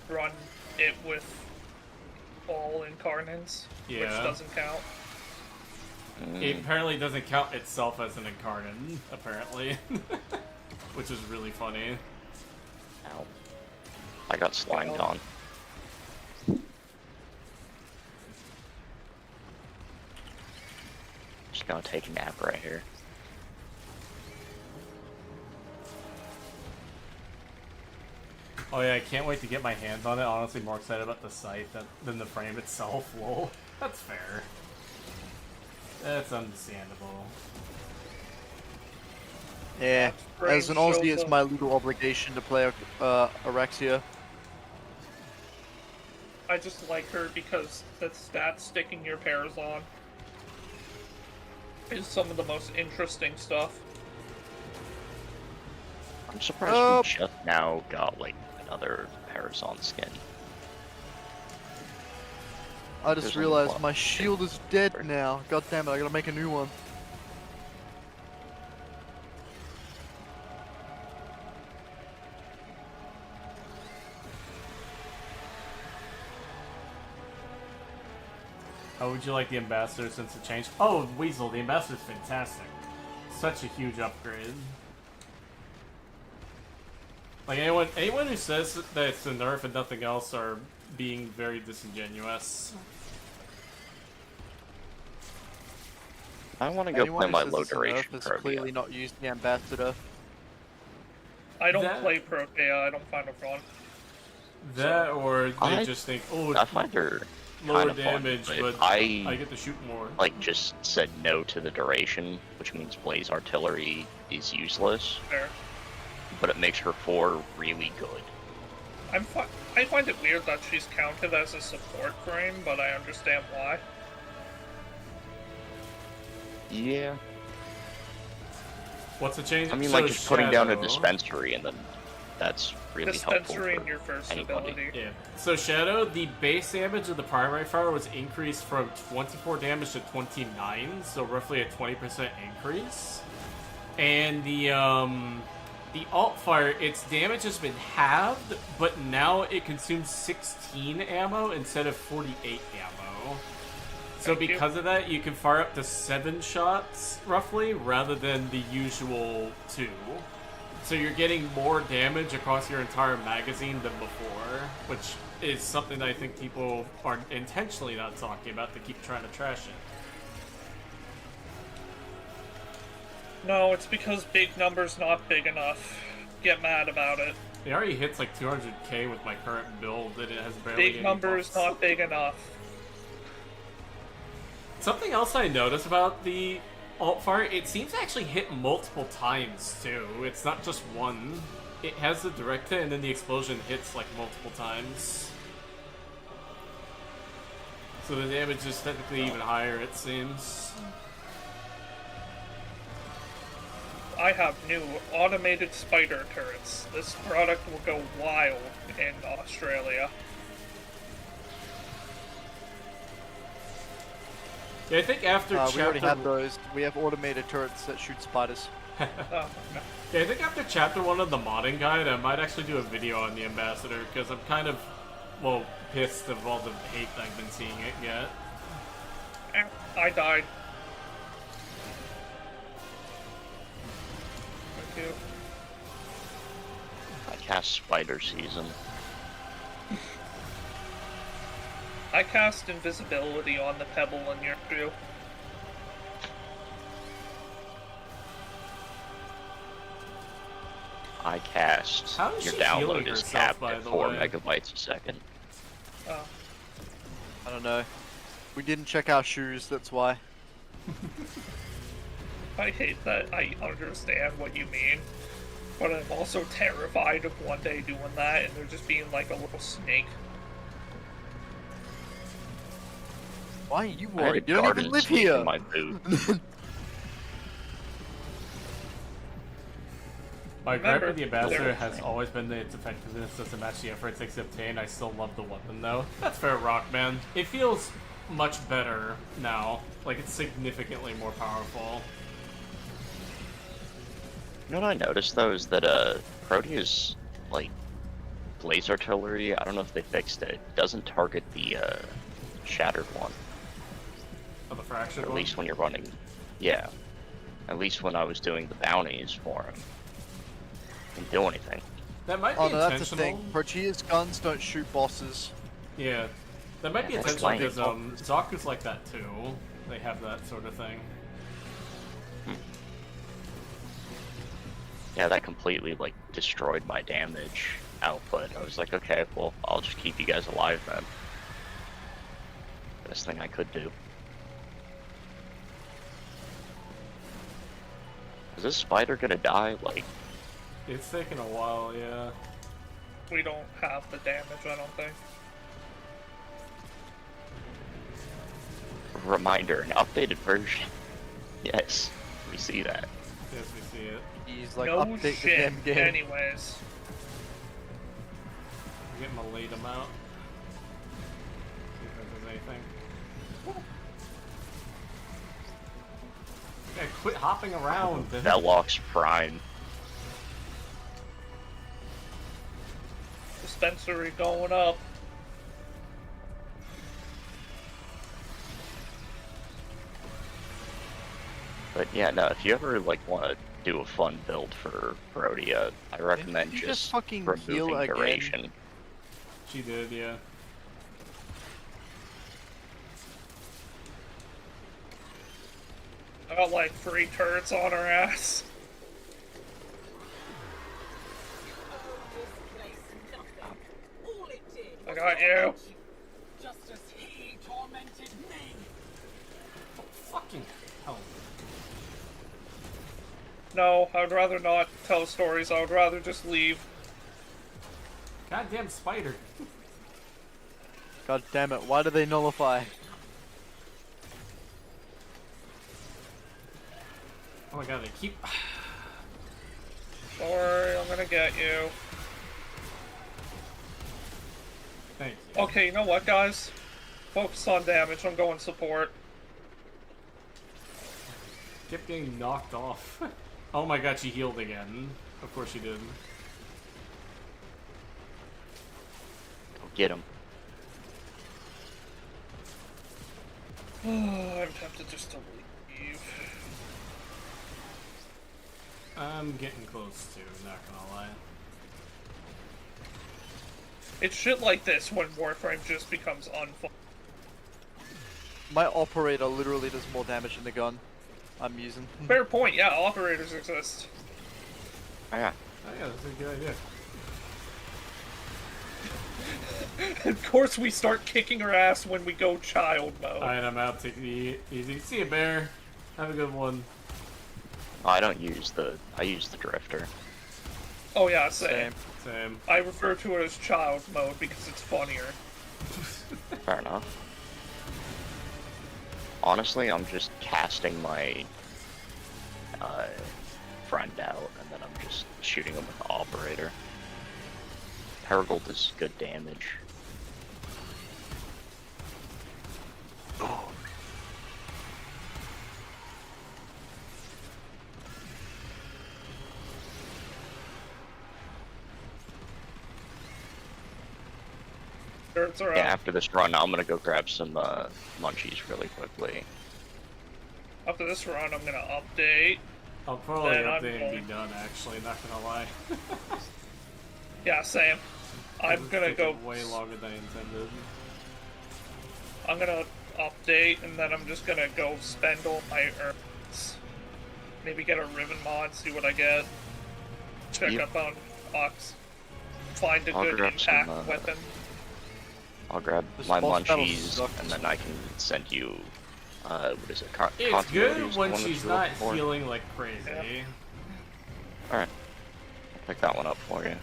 run it with all incarnates, which Yeah. doesn't count. It apparently doesn't count itself as an Incarnate, apparently. Which is really funny. Ow. I got slimed on. Just gonna take a nap right here. Oh yeah, I can't wait to get my hands on it. Honestly, more excited about the site than the frame itself. Lol. That's fair. That's understandable. Yeah, Frame as an Aussie, shows it's up. my legal obligation to play Araxia. I just like her because the stats sticking your pairs on is some of the most interesting stuff. I'm surprised we just now got like another Parazon skin. I just There's only realized one. my shield is dead now. God damn it, I gotta make a new one. How would you like the Ambassador since it changed? Oh, Weasel, the Ambassador's fantastic. Such a huge upgrade. Like, anyone who says that it's a nerf and nothing else are being very disingenuous. I want to go Anyone play who my says low it's a nerf duration has Probia. clearly not used the Ambassador. I don't That- play Protea, I don't find it fun. That, or they I- just think, oh, I find her lower kind of damage, fun, but I I get to shoot more. like just said no to the duration, which means Blaze Artillery is useless, Fair. but it makes her 4 really good. I find it weird that she's counted as a support frame, but I understand why. Yeah. What's the change? I mean, So like just putting down a Shadow- dispensary and then that's really helpful Dispensary for in your first anybody. ability. Yeah. So Shadow, the base damage of the primary fire was increased from 24 damage to 29, so roughly a 20% increase. And the alt fire, its damage has been halved, but now it consumes 16 ammo instead of 48 ammo. So Thank you. because of that, you can fire up to 7 shots, roughly, rather than the usual 2. So you're getting more damage across your entire magazine than before, which is something that I think people are intentionally not talking about to keep trying to trash it. No, it's because big number's not big enough. Get mad about it. It already hits like 200k with my current build, and it has barely Big any number's buffs. not big enough. Something else I noticed about the alt-fire, it seems to actually hit multiple times, too. It's not just one. It has the direct hit, and then the explosion hits, like, multiple times. So the damage is technically even higher, it seems. I have new automated spider turrets. This product will go wild in Australia. Yeah, I think after We already chapter... have those. We have automated turrets that shoot spiders. Oh, no. Yeah, I think after chapter 1 of the modding guide, I might actually do a video on the Ambassador, because I'm kind of, well, pissed of all the hate I've been seeing it get. I died. Thank you. I cast Spider Season. I cast invisibility on the pebble in your crew. I cast How is your she healing download is herself, capped by at the 4 way? megabytes a second. Oh. I don't know. We didn't check our shoes, that's why. I hate that I understand what you mean, but I'm also terrified of one day doing that and there just being like a little snake. Why are you I had a worried? You don't garden even live snake here! in my boot. My gripe Remember, with the Ambassador there- has always been that its effectiveness doesn't match the effort it takes to obtain. I still love the weapon, though. That's fair, Rockman. It feels much better now. Like, it's significantly more powerful. You know what I noticed though is that Proteus, like, blaze artillery, I don't know if they fixed it, doesn't target the shattered one. Oh, the fractured Or at one? least when you're running. Yeah. At least when I was doing the bounties for him. Didn't do anything. That might be Oh no, that's the intentional. thing. Proteus guns don't shoot bosses. Yeah. That might be Yeah, intentional explain. because Zaku's like that too. They have that sort of thing. Yeah, that completely, like, destroyed my damage output. I was like, okay, well, I'll just keep you guys alive then. Best thing I could do. Is this spider gonna die? Like, It's taken a while, yeah. We don't have the damage, I don't think. reminder, an updated version. Yes, we see that. Yes, we see it. He's like, no update the shit. damn game. Anyways. Get him a late amount. See if there's anything. Yeah, quit hopping around. Velox Prime. Dispensary going up. But yeah, no, if you ever like want to do a fun build for Protea, I recommend you just just fucking heal removing again? duration. She did, yeah. I got like 3 turrets on her ass. I got you. Just as he tormented me. Fucking hell. No, I would rather not tell stories. I would rather just leave. Goddamn spider. God damn it, why do they nullify? Oh my god, they keep. Don't worry, I'm gonna get you. Thank you. Okay, you know what, guys? Focus on damage. I'm going support. Kept getting knocked off. Oh my god, she healed again. Of course she did. Go get him. I'm tempted just to leave. I'm getting close to, not gonna lie. It's shit like this when Warframe just becomes unfun. My operator literally does more damage than the gun. I'm using. Fair point. Yeah, operators exist. Oh, yeah. Oh yeah, that's a good idea. Of course, we start kicking her ass when we go child mode. Alright, I'm out. Take it easy. See you, Bear. Have a good one. I don't use the. I use the drifter. Oh yeah, same. Same. I refer to it as child mode because it's funnier. Fair enough. Honestly, I'm just casting my friend out, and then I'm just shooting him with the operator. Paragold is good damage. Oh. Turrets are Yeah, up. after this run, I'm gonna go grab some munchies really quickly. After this run, I'm gonna update. I'll probably Then I'm update and going- be done, actually, not gonna lie. Yeah, same. I'm It's gonna go. taking way longer than I intended. I'm gonna update, and then I'm just gonna go spend all my earns. Maybe get a ribbon mod, see what I get. Check Yep. up on Ox. Find a I'll good grab some, impact weapon. I'll grab This my boss battle munchies, sucked. and then I can send you. What is it? It's Continuity good is the when one that she's you're not looking for? healing like crazy. Yeah. Alright. I'll pick that one up for you.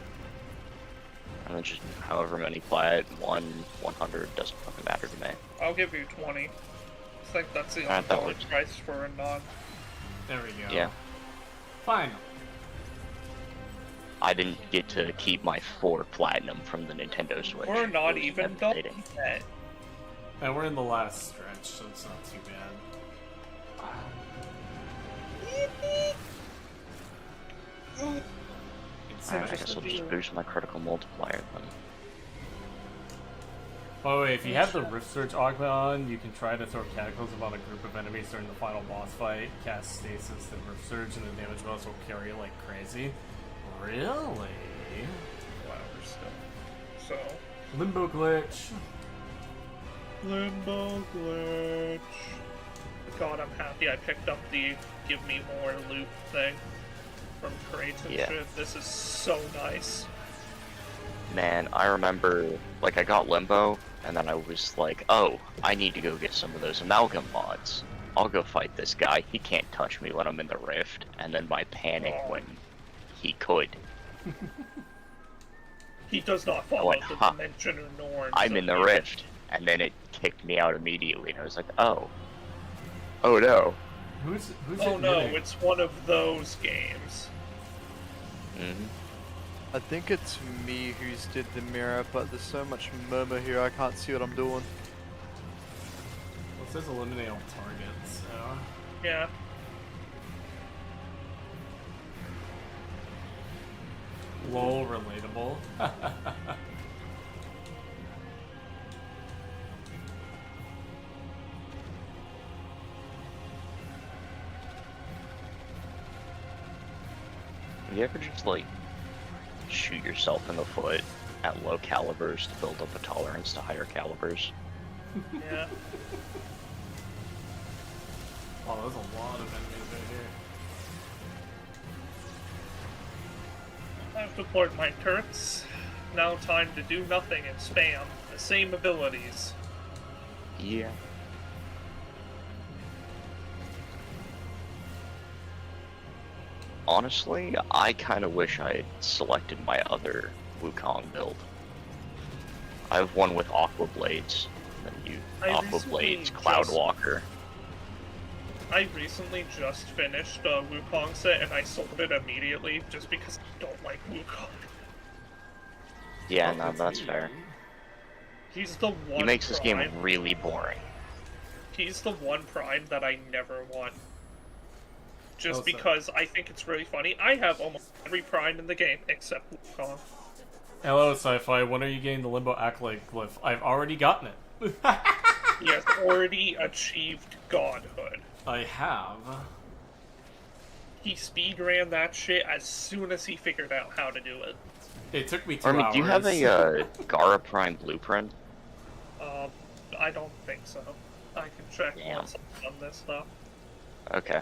And then just however many plat, 100, doesn't fucking matter to me. I'll give you 20. I think that's the Alright, only that dollar works. price for a non. There we go. Yeah. Fine. I didn't get to keep my 4 platinum from the Nintendo Switch. We're not It was even done devastating. yet. And we're in the last stretch, so it's not too bad. It's Alright, I nice. guess I'll just boost my critical multiplier then. By the way, if you have the Rift Surge augment on, you can try to throw Cataclysm on a group of enemies during the final boss fight, cast Stasis, then Rift Surge, and the damage bonus will carry like crazy. Really? Whatever, still. So. Limbo glitch. Limbo glitch. God, I'm happy I picked up the give me more loot thing from crates and Yeah. shit. This is so nice. Man, I remember, like, I got Limbo, and then I was like, oh, I need to go get some of those amalgam mods. I'll go fight this guy. He can't touch me when I'm in the rift. And then my panic when he could. He does not follow went, the huh. dimension or norms. I'm in the of rift. And then it kicked me out immediately, and I was like, oh. Oh no. Who's Oh it no, hitting? it's one of those games. Mm-hmm. I think it's me who's did the mirror, but there's so much murmur here I can't see what I'm doing. Well, it says eliminate all targets, so... Yeah. Lol, relatable. You ever just, like, shoot yourself in the foot at low calibers to build up a tolerance to higher calibers? Yeah. Oh, there's a lot of enemies right here. I've deployed my turrets. Now time to do nothing and spam the same abilities. Yeah. Honestly, I kind of wish I had selected my other Wukong build. I have one with Aqua Blades, and then Aqua recently Blades, Cloudwalker. I recently just finished a Wukong set and I sold it immediately just because I don't like Wukong. Yeah, no, that's fair. He's the one He makes this game prime. really boring. He's the one prime that I never want. Just Oh, so- because I think it's really funny. I have almost every prime in the game except Wukong. Hello, Sci-Fi. When are you getting the Limbo Acolyte glyph? I've already gotten it. He has already achieved godhood. I have. He speedran that shit as soon as he figured out how to do it. It took me 2 Army, hours. do you have a Gara Prime blueprint? I don't think so. I can check Damn. once I'm on this though. Okay.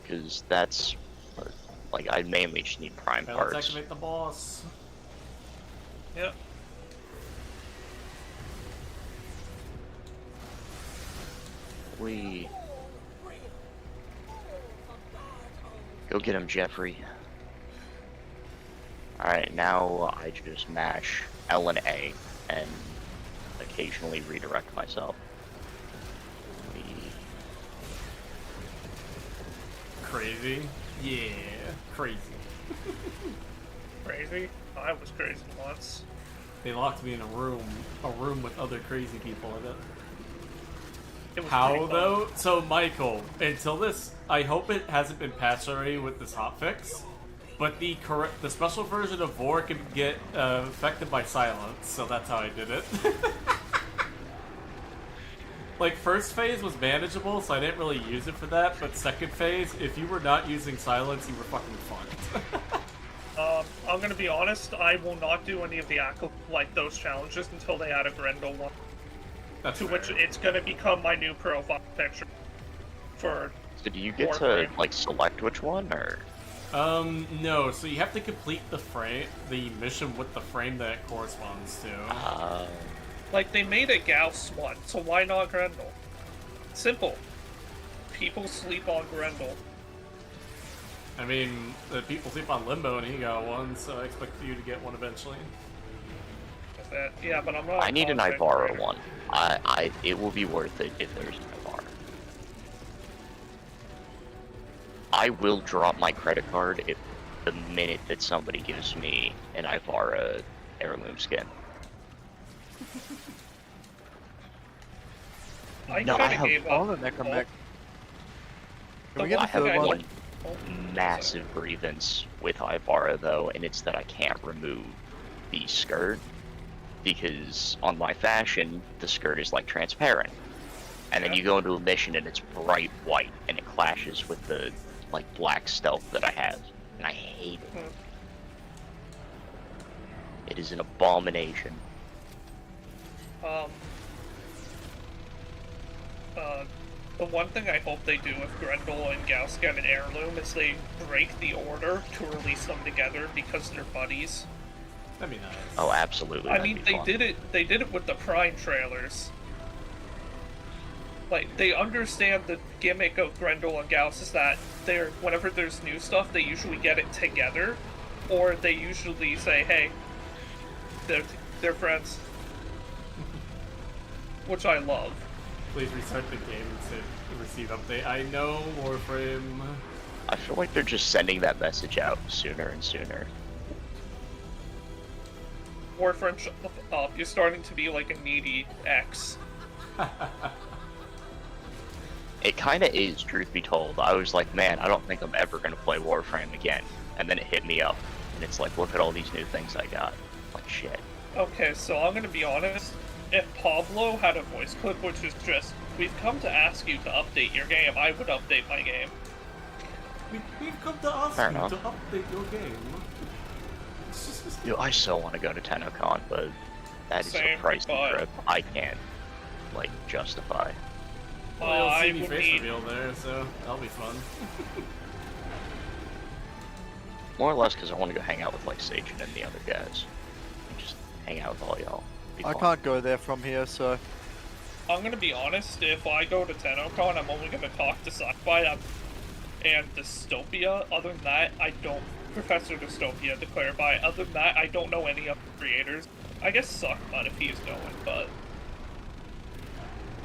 because that's like I mainly just need prime Okay, let's parts. activate the boss. Yep. We go get him, Jeffrey. Alright, now I just mash L and A and occasionally redirect myself. We... Crazy. Yeah, crazy. Crazy? I was crazy once. They locked me in a room with other crazy people in it. It was How pretty fun. though? So Michael, until this, I hope it hasn't been patched already with this hotfix. But the special version of Vor can get affected by silence, so that's how I did it. Like, first phase was manageable, so I didn't really use it for that, but second phase, if you were not using silence, you were fucking fucked. I'm gonna be honest, I will not do any of the like those challenges until they add a Grendel one. That's To fair. which it's gonna become my new profile picture. For So do you get to Warframe. like select which one, or? No, so you have to complete the mission with the frame that it corresponds to. like they made a Gauss one, so why not Grendel? Simple. People sleep on Grendel. I mean, the people sleep on Limbo and he got one, so I expect you to get one eventually. Yeah, but I'm not. I need an content Ivara creator. one. It will be worth it if there's an Ivara. I will drop my credit card if the minute that somebody gives me an Ivara heirloom skin. I No, I kinda have gave Oh, up. the Necromech. The Can we get I a have third I one? one like- massive grievance with Ivara though, and it's that I can't remove the skirt because on my fashion the skirt is like transparent, and then Yeah. you go into a mission and it's bright white and it clashes with the like black stealth that I have, and I hate it. Mhm. It is an abomination. The one thing I hope they do with Grendel and Gauss get an heirloom is they break the order to release them together because they're buddies. That'd be nice. Oh, absolutely. I that'd mean, be they fun. did it. They did it with the Prime trailers. Like they understand the gimmick of Grendel and Gauss is that they're whenever there's new stuff, they usually get it together, or they usually say, "Hey, they're friends," which I love. Please restart the game to receive update. I know, Warframe. I feel like they're just sending that message out sooner and sooner. Warframe, shut the f up. You're starting to be like a needy ex. It kind of is, truth be told. I was like, man, I don't think I'm ever going to play Warframe again. And then it hit me up. And it's like, look at all these new things I got. Like, shit. Okay, so I'm gonna be honest. If Pablo had a voice clip which is just, "We've come to ask you to update your game," I would update my game. We've come to ask Fair you enough. to update your game. Dude, I so want to go to TennoCon, but that is Same, a pricey but- trip I can't, like, justify. Well, you'll I see me would face need- reveal there, so that'll be fun. More or less because I want to go hang out with, like, Sage and the other guys. Just hang out with all y'all. Be I fun. can't go there from here, so I'm gonna be honest, if I go to TennoCon, I'm only gonna talk to Sci-Fi and Dystopia. Other than that, I don't... Professor Dystopia, to clarify. Other than that, I don't know any of the creators. I guess Suckmud if he's going, but...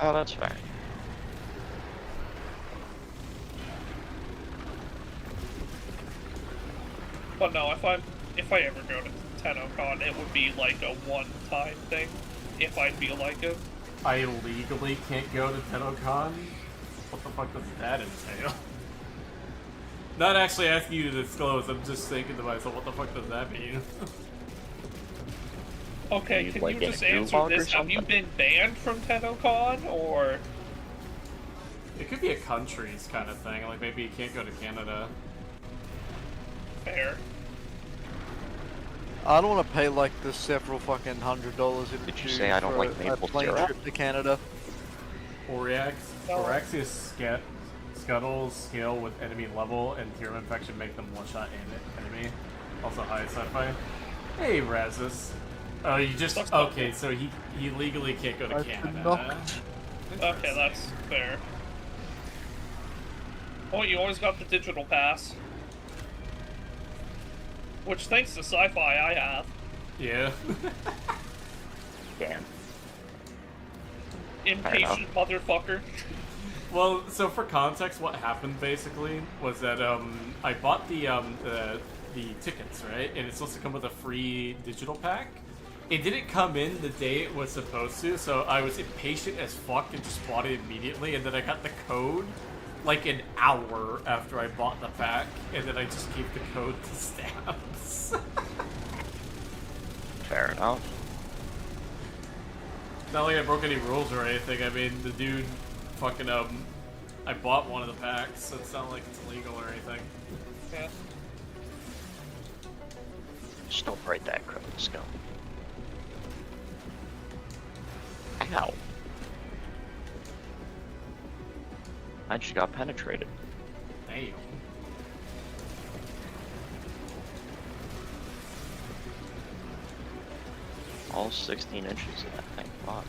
Oh, that's fair. But no, if I ever go to TennoCon, it would be like a one-time thing, if I feel like it. I legally can't go to TennoCon? What the fuck does that entail? Not actually asking you to disclose, I'm just thinking to myself, what the fuck does that mean? Okay, You, can like, you in a just answer gulag or this? Have you something? been banned from TennoCon, or... It could be a countries kind of thing, like maybe you can't go to Canada. Fair. I don't want to pay like the several fucking $100 in Did you June say I don't for like a maple plane syrup? trip to Canada. Oriax? No. Oraxius scuttles scale with enemy level, and Tear Infection make them one-shot enemy. Also, hi, Sci-Fi. Hey, Razzus. Oh, you just... Okay, so he legally can't go to I've been Canada. knocked. Okay, that's fair. Oh, you always got the digital pass. Which, thanks to Sci-Fi, I have. Yeah. Damn. Impatient motherfucker. Well, so for context, what happened basically was that I bought the tickets, right? And it's supposed to come with a free digital pack. It didn't come in the day it was supposed to, so I was impatient as fuck and just bought it immediately. And then I got the code like an hour after I bought the pack, and then I just gave the code to Stabs. Fair enough. Not like I broke any rules or anything. I mean, the dude fucking I bought one of the packs, so it's not like it's illegal or anything. Yeah. Just don't break that criminal skull. Ow. I just got penetrated. Damn. All 16 inches of that thing. Fuck.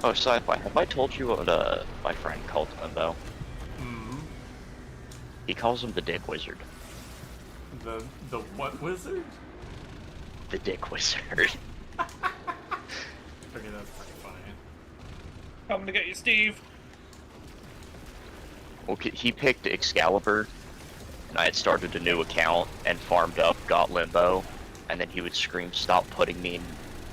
Oh, Sci-Fi, have I told you what my friend called Limbo? Mm-hmm. He calls him the Dick Wizard. The what wizard? The Dick Wizard. Okay, that's pretty funny. Coming to get you, Steve. Well, he picked Excalibur, and I had started a new account and farmed up, got Limbo, and then he would scream, "Stop putting me in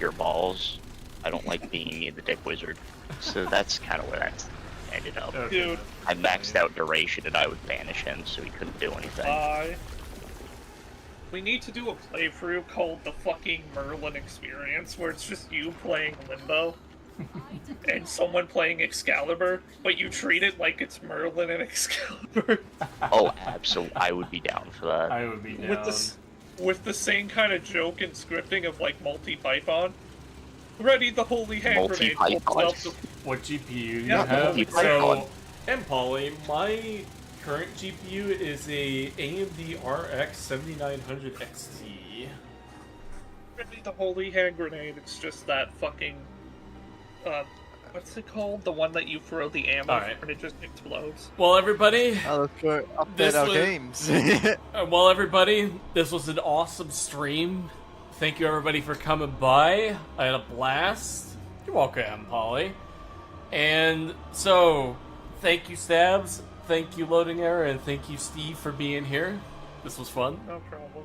your balls. I don't like being the Dick Wizard." So that's kind of where that ended up. Okay, Dude. I maxed out duration and I would banish him so he couldn't do anything. We need to do a playthrough called the fucking Merlin Experience, where it's just you playing Limbo and someone playing Excalibur, but you treat it like it's Merlin and Excalibur. Oh, absolutely. I would be down for that. I would be down. With the same kind of joke and scripting of like multi-Python. Ready the holy hand grenade. Multi-Python. What GPU do you Yeah, have? multi-Python. So, and Polly, my current GPU is a AMD RX 7900 XT. Ready the holy hand grenade. It's just that fucking what's it called? The one that you throw the ammo Alright. and it just explodes. Well, everybody, Let's go update This our was- games. this was an awesome stream. Thank you, everybody, for coming by. I had a blast. You're welcome, Polly. And so, thank you, Stabs. Thank you, Loading Error, and thank you, Steve, for being here. This was fun. No problem.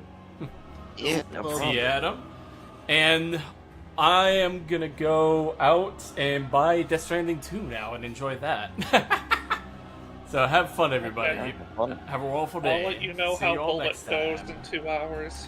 Yeah, no Well, problem. See you, Adam. And I am gonna go out and buy Death Stranding 2 now and enjoy that. So have fun, everybody. Okay. Fun. Have a wonderful day. I'll let you know See how you all Bullet next goes time. in 2 hours.